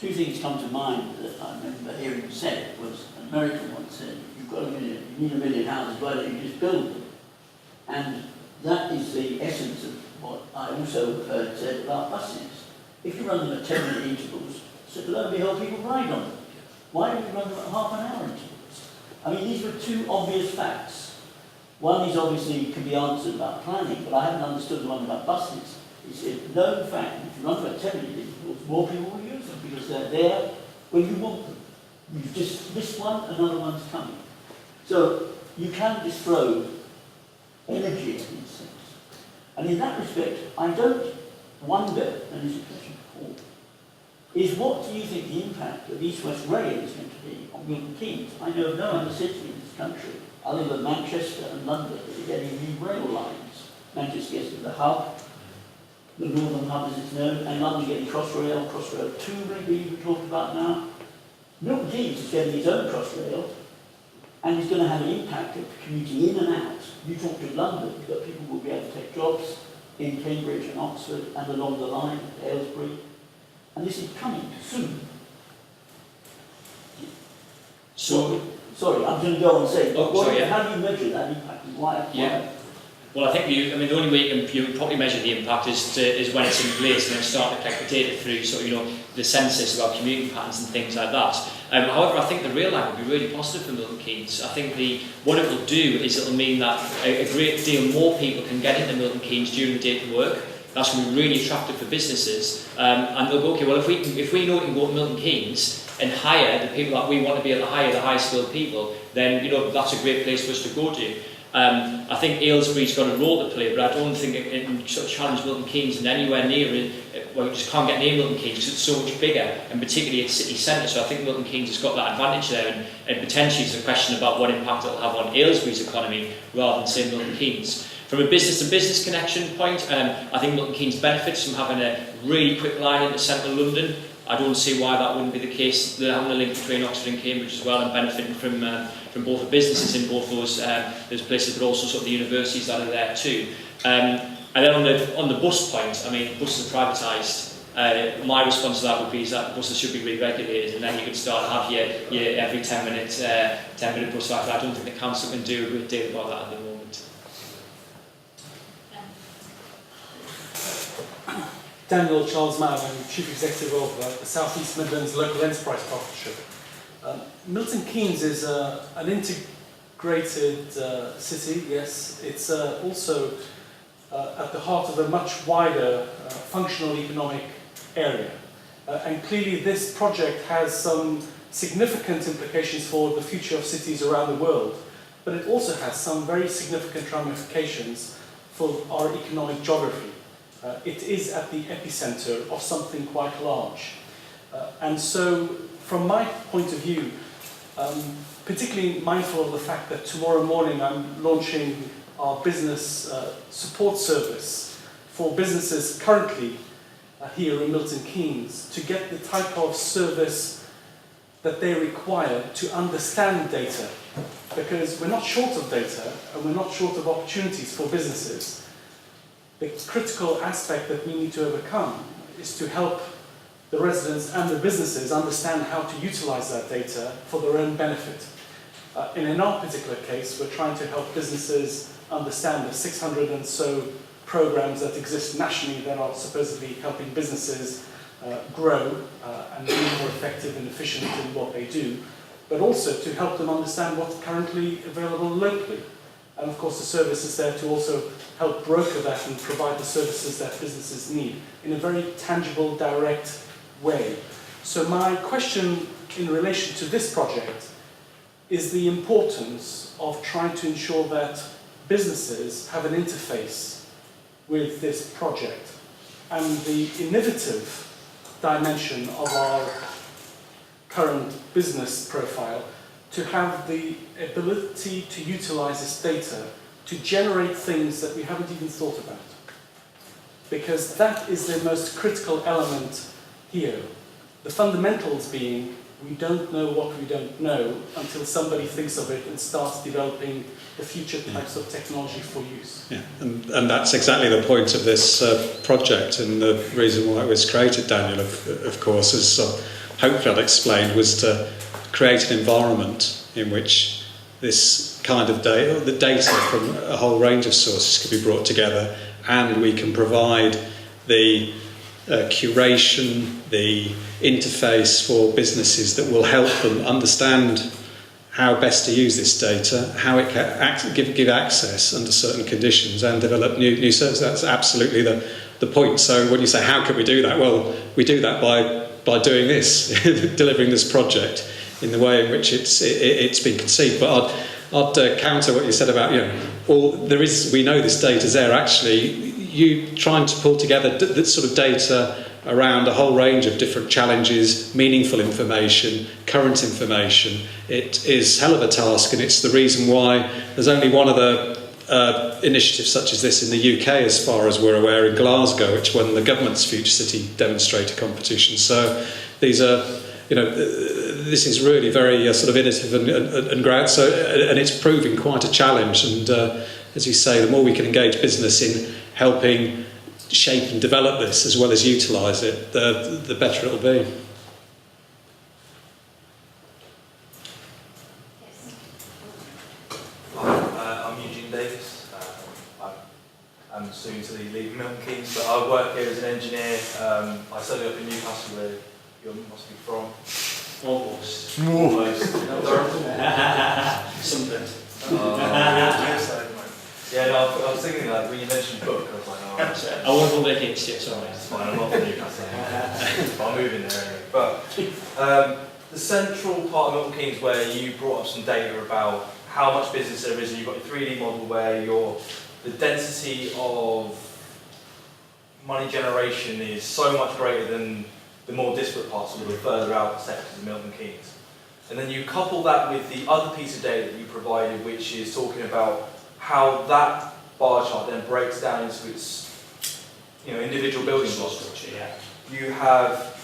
Two things come to mind that I remember hearing said was, an American once said, you need a million houses, why don't you just build them? And that is the essence of what I also heard said about buses. If you run them at 10-minute intervals, so lo and behold, people ride on them. Why don't you run them at half-an-hour intervals? I mean, these were two obvious facts. One is obviously can be answered about planning, but I haven't understood the one about buses. It's a known fact, if you run them at 10-minute intervals, more people will use them because they're there when you want them. You've just missed one, another one's coming. So you can destroy energy in these things. And in that respect, I don't wonder, and this is a question for Paul, is what do you think the impact of East-West Rail is going to be on Milton Keynes? I know of no other city in this country, other than Manchester and London, that are getting new rail lines. Manchester gets to the hub, the northern hub as it's known, and London getting Crossrail 2 maybe we talked about now. Milton Keynes is getting its own Crossrail, and it's going to have an impact of commuting in and out. You talk to London, that people will be able to take jobs in Cambridge and Oxford and along the line, Aylesbury. And this is coming soon. So, sorry, I'm going to go on and say, yeah. How do you measure that impact and why? Yeah. Well, I think the only way you can probably measure the impact is when it's in place and then start to collect the data through the census about commuting patterns and things like that. However, I think the rail line will be really positive for Milton Keynes. I think what it will do is it will mean that a great deal more people can get into Milton Keynes during the day to work. That's going to be really attractive for businesses, and they'll go, okay, well, if we know we can go to Milton Keynes and hire the people that we want to be able to hire, the high-skilled people, then that's a great place for us to go to. I think Aylesbury's got a role to play, but I don't think it can sort of challenge Milton Keynes in anywhere near it. Well, you just can't get near Milton Keynes because it's so much bigger, and particularly its city centre. So I think Milton Keynes has got that advantage there, and potentially it's a question about what impact it will have on Aylesbury's economy rather than, say, Milton Keynes. From a business-to-business connection point, I think Milton Keynes benefits from having a really quick line into central London. I don't see why that wouldn't be the case. They're having a link between Oxford and Cambridge as well, and benefiting from both the businesses in both those places, but also sort of the universities that are there too. And then on the bus point, I mean, buses are privatised. My response to that would be is that buses should be re-regulated, and then you could start to have your every 10-minute bus ride. I don't think the council can do a great deal about that at the moment. Daniel Charles Mabb, I'm Chief Executive of the South East Midlands Local Enterprise Partnership. Milton Keynes is an integrated city, yes. It's also at the heart of a much wider functional economic area. And clearly this project has some significant implications for the future of cities around the world, but it also has some very significant ramifications for our economic geography. It is at the epicenter of something quite large. And so, from my point of view, particularly mindful of the fact that tomorrow morning I'm launching our business support service for businesses currently here in Milton Keynes to get the type of service that they require to understand data. Because we're not short of data and we're not short of opportunities for businesses. The critical aspect that we need to overcome is to help the residents and the businesses understand how to utilize that data for their own benefit. In our particular case, we're trying to help businesses understand the 600 and so programs that exist nationally that are supposedly helping businesses grow and be more effective and efficient in what they do, but also to help them understand what's currently available locally. And of course the service is there to also help broker that and provide the services that businesses need in a very tangible, direct way. So my question in relation to this project is the importance of trying to ensure that businesses have an interface with this project and the innovative dimension of our current business profile to have the ability to utilize this data to generate things that we haven't even thought about. Because that is the most critical element here. The fundamentals being, we don't know what we don't know until somebody thinks of it and starts developing the future types of technology for use. Yeah, and that's exactly the point of this project, and the reason why it was created, Daniel, of course, as hopefully I'll explain, was to create an environment in which this kind of data, the data from a whole range of sources could be brought together, and we can provide the curation, the interface for businesses that will help them understand how best to use this data, how it can give access under certain conditions and develop new services. That's absolutely the point. So when you say, how can we do that? Well, we do that by doing this, delivering this project in the way in which it's been conceived. But I'd counter what you said about, we know this data's there. Actually, you trying to pull together that sort of data around a whole range of different challenges, meaningful information, current information, it is hell of a task, and it's the reason why there's only one other initiative such as this in the UK, as far as we're aware, in Glasgow, which won the government's Future City Demonstrator competition. So these are, this is really very sort of innovative and great. So, and it's proving quite a challenge. And as you say, the more we can engage business in helping shape and develop this as well as utilise it, the better it'll be. I'm soon to be leaving Milton Keynes, but I work here as an engineer. I studied up in Newcastle, where you must be from. Almost. Something. Yeah, no, I was thinking like when you mentioned book, I was like, oh, I won't hold their hints yet, sorry. it's fine, I'm not from Newcastle anymore. I'll move in there anyway. But the central part of Milton Keynes, where you brought up some data about how much business there is, and you've got your 3D model where the density of money generation is so much greater than the more disparate parts or the further out sectors of Milton Keynes. And then you couple that with the other piece of data that you provided, which is talking about how that bar chart then breaks down into its individual building blocks. You have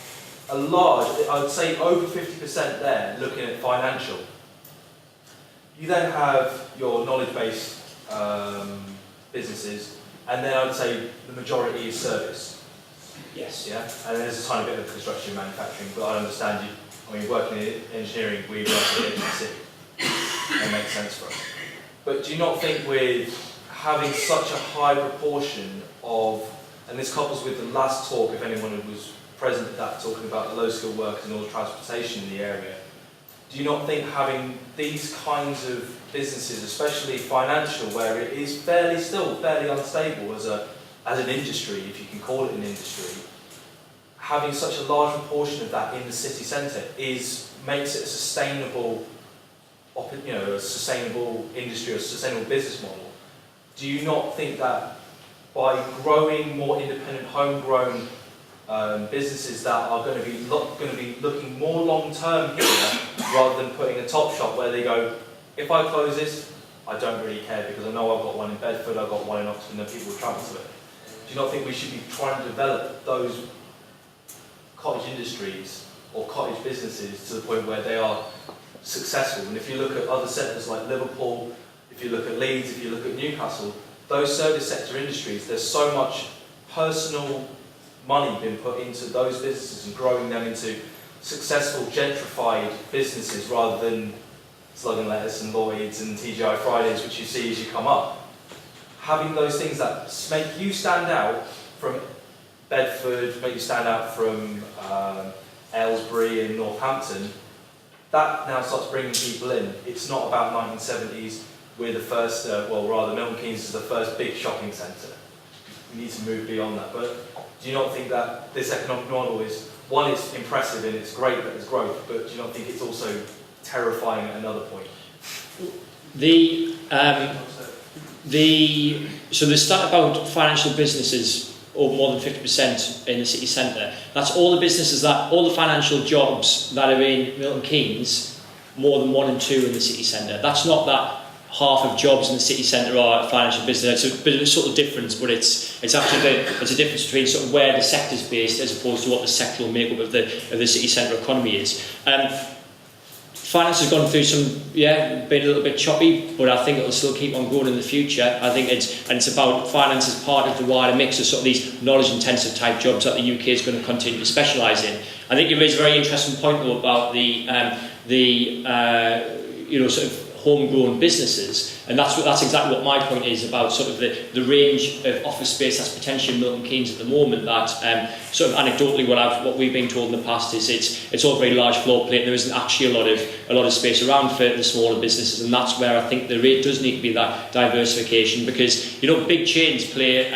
a large, I would say over 50% there looking at financial. You then have your knowledge-based businesses, and then I'd say the majority is service. Yes. Yeah, and there's a tiny bit of construction and manufacturing, but I understand you. I mean, working in engineering, we work in agency. It makes sense for us. But do you not think with having such a high proportion of, and this couples with the last talk, if anyone was present at that, talking about the low-skilled workers and all the transportation in the area, do you not think having these kinds of businesses, especially financial, where it is still fairly unstable as an industry, if you can call it an industry, having such a large proportion of that in the city centre makes it a sustainable industry, a sustainable business model? Do you not think that by growing more independent, homegrown businesses that are going to be looking more long term here, rather than putting a top shop where they go, if I close this, I don't really care because I know I've got one in Bedford, I've got one in Oxford, and people will travel to it. Do you not think we should be trying to develop those cottage industries or cottage businesses to the point where they are successful? And if you look at other centres like Liverpool, if you look at Leeds, if you look at Newcastle, those service sector industries, there's so much personal money being put into those businesses and growing them into successful gentrified businesses rather than Slug and Lettuce and Lloyd's and TGI Fridays, which you see as you come up. Having those things that make you stand out from Bedford, make you stand out from Aylesbury and Northampton, that now starts bringing people in. It's not about 1970s, we're the first, Milton Keynes is the first big shopping centre. We need to move beyond that. But do you not think that this economic model is, one, it's impressive and it's great that there's growth, but do you not think it's also terrifying at another point? So the stat about financial businesses over more than 50% in the city centre, that's all the businesses all the financial jobs that are in Milton Keynes, more than 1 in 2 in the city centre. That's not that half of jobs in the city centre are financial business. It's a bit of a sort of difference, but it's actually it's a difference between sort of where the sector's based as opposed to what the sectoral makeup of the city centre economy is. Finance has gone through been a little bit choppy, but I think it'll still keep on growing in the future. I think it's about finance as part of the wider mix of sort of these knowledge-intensive type jobs that the UK is going to continue to specialise in. I think you raised a very interesting point though about the sort of homegrown businesses, and that's exactly what my point is about sort of the range of office space that's potentially in Milton Keynes at the moment. That sort of anecdotally what we've been told in the past is it's all very large floor plate. There isn't actually a lot of space around for the smaller businesses, and that's where I think the rate does need to be that diversification, because big chains play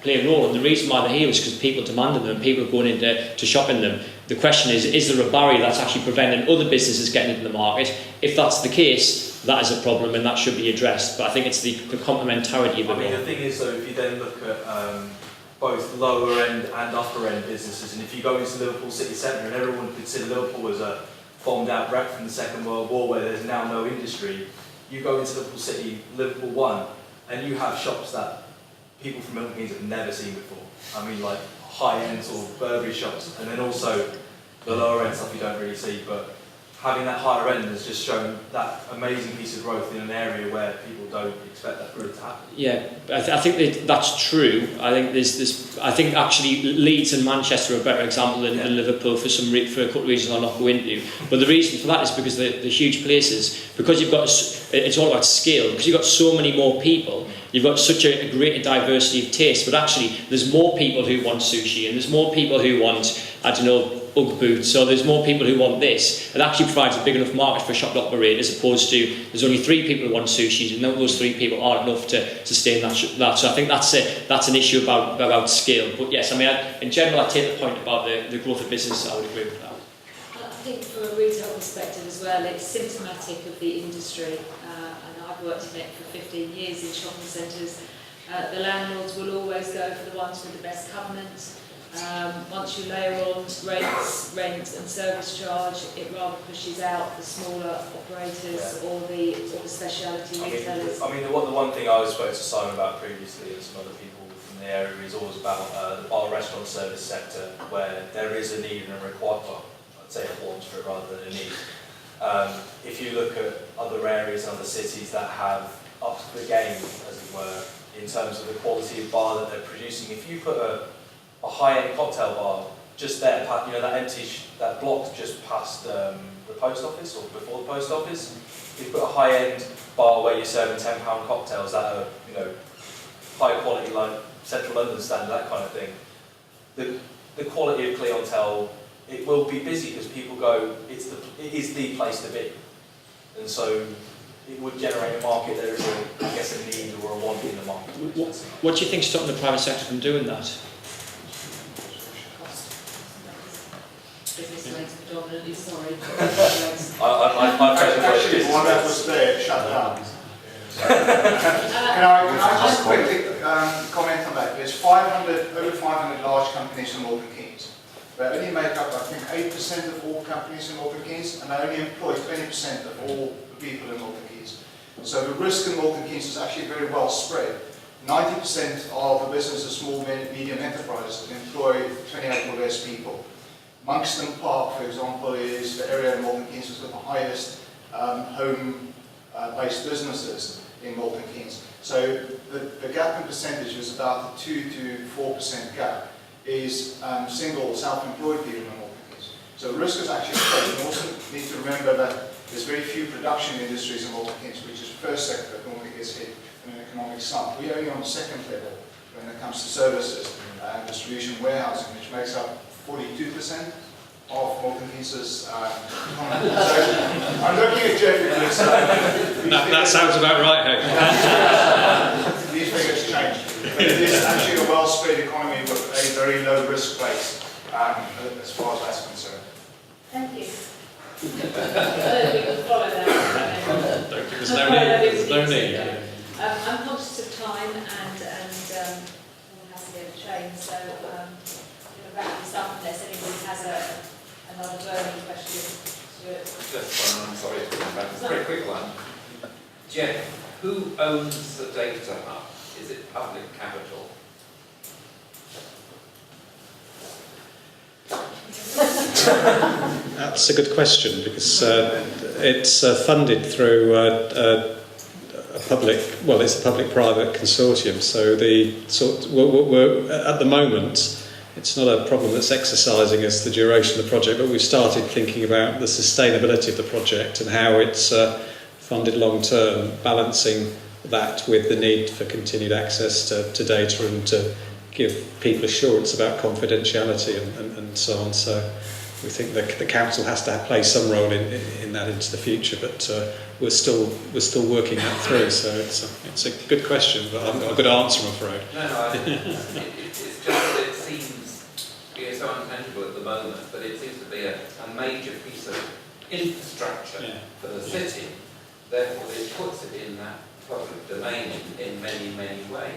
play a role. And the reason why they're here is because people demanded them, people are going into shop in them. The question is there a barrier that's actually preventing other businesses getting into the market? If that's the case, that is a problem and that should be addressed. But I think it's the complementarity of it. I mean, the thing is though, if you then look at both lower end and upper end businesses, and if you go into Liverpool city centre and everyone would consider Liverpool as a bombed out wreck from the Second World War where there's now no industry, you go into Liverpool City, Liverpool 1, and you have shops that people from Milton Keynes have never seen before. I mean, like high-end sort of Burberry shops, and then also the lower-end stuff you don't really see, but having that higher end has just shown that amazing piece of growth in an area where people don't expect that growth to happen. Yeah, I think that's true. I think I think actually Leeds and Manchester are a better example than Liverpool for a couple of reasons I'll not go into. But the reason for that is because they're huge places. Because it's all about scale. Because you've got so many more people, you've got such a greater diversity of taste. But actually, there's more people who want sushi, and there's more people who want, I don't know, Ugg boots, so there's more people who want this. It actually provides a big enough market for a shop to operate, as opposed to there's only 3 people who want sushi, and those 3 people aren't enough to sustain that. So I think that's an issue about scale. But yes, I mean, in general, I take the point about the growth of business. I would agree with that. I think from a retail perspective as well, it's symptomatic of the industry, and I've worked in it for 15 years in shopping centres. The landlords will always go for the ones with the best covenants. Once you layer on rates, rent and service charge, it rather pushes out the smaller operators or the specialty retailers. I mean, the one thing I spoke to Simon about previously and some other people from the area is always about the bar restaurant service sector, where there is a need and a requirement, well, I'd say a want for it rather than a need. If you look at other areas and other cities that have upped the game, as it were, in terms of the quality of bar that they're producing, if you put a high-end cocktail bar just there, you know, that block just past the post office or before the post office, you put a high-end bar where you're serving £10 cocktails that are, you know, high quality, like Central London standard, that kind of thing. The quality of clientele, it will be busy because people go, it is the place to be, and so it would generate a market. There is a need or a want in the market. What do you think is stopping the private sector from doing that? Business rates predominantly, sorry. Actually, the one that was there shut down. Can I just quickly comment on that? There's over 500 large companies in Milton Keynes. They only make up, I think, 8% of all companies in Milton Keynes, and they only employ 20% of all the people in Milton Keynes. So the risk in Milton Keynes is actually very well spread. 90% of the business are small, medium enterprises that employ 28 or less people. Monkston Park, for example, is the area in Milton Keynes that's got the highest home-based businesses in Milton Keynes. So the gap in percentage is about the 2 to 4% gap is single self-employed people in Milton Keynes. So the risk is actually spread. You also need to remember that there's very few production industries in Milton Keynes, which is the first sector that normally gets hit in an economic slump. We're only on the second level when it comes to services and distribution warehousing, which makes up 42% of Milton Keynes' economy. So I'm looking at Geoff because that sounds about right, Hank. These figures change. But it is actually a well-spread economy with a very low risk place as far as that's concerned. Thank you. We will follow that. There's no need. I'm conscious of time and everyone has to get a train, so wrap this up unless anybody has another burning question. Just one, I'm sorry, very quick one. Geoff, who owns the data hub? Is it public capital? That's a good question because it's funded through it's a public-private consortium. So we're at the moment, it's not a problem that's exercising as the duration of the project, but we've started thinking about the sustainability of the project and how it's funded long-term, balancing that with the need for continued access to data and to give people assurance about confidentiality and so on. So we think the council has to play some role in that into the future, but we're still working that through. So it's a good question, but I haven't got a good answer, I'm afraid. It's just that it seems to be so untangible at the moment, but it seems to be a major piece of infrastructure for the city. Therefore, it puts it in that public domain in many, many ways.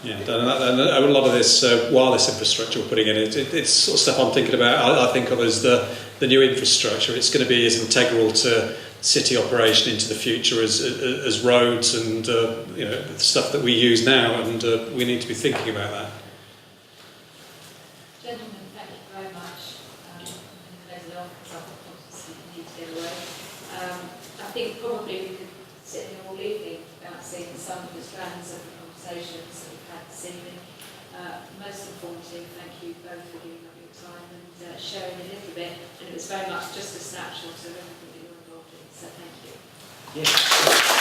Yeah, and a lot of this wireless infrastructure we're putting in, it's sort of stuff I'm thinking about. I think of as the new infrastructure. It's going to be as integral to city operation into the future as roads and the stuff that we use now, and we need to be thinking about that. Gentlemen, thank you very much. There's a lot because I obviously need to get away. I think probably we could sit here all evening bouncing some of the strands of the conversations that we've had this evening. Most informative, thank you both for giving up your time and sharing a little bit. And it was very much just a snapshot of everything that you're involved in, so thank you. Yes.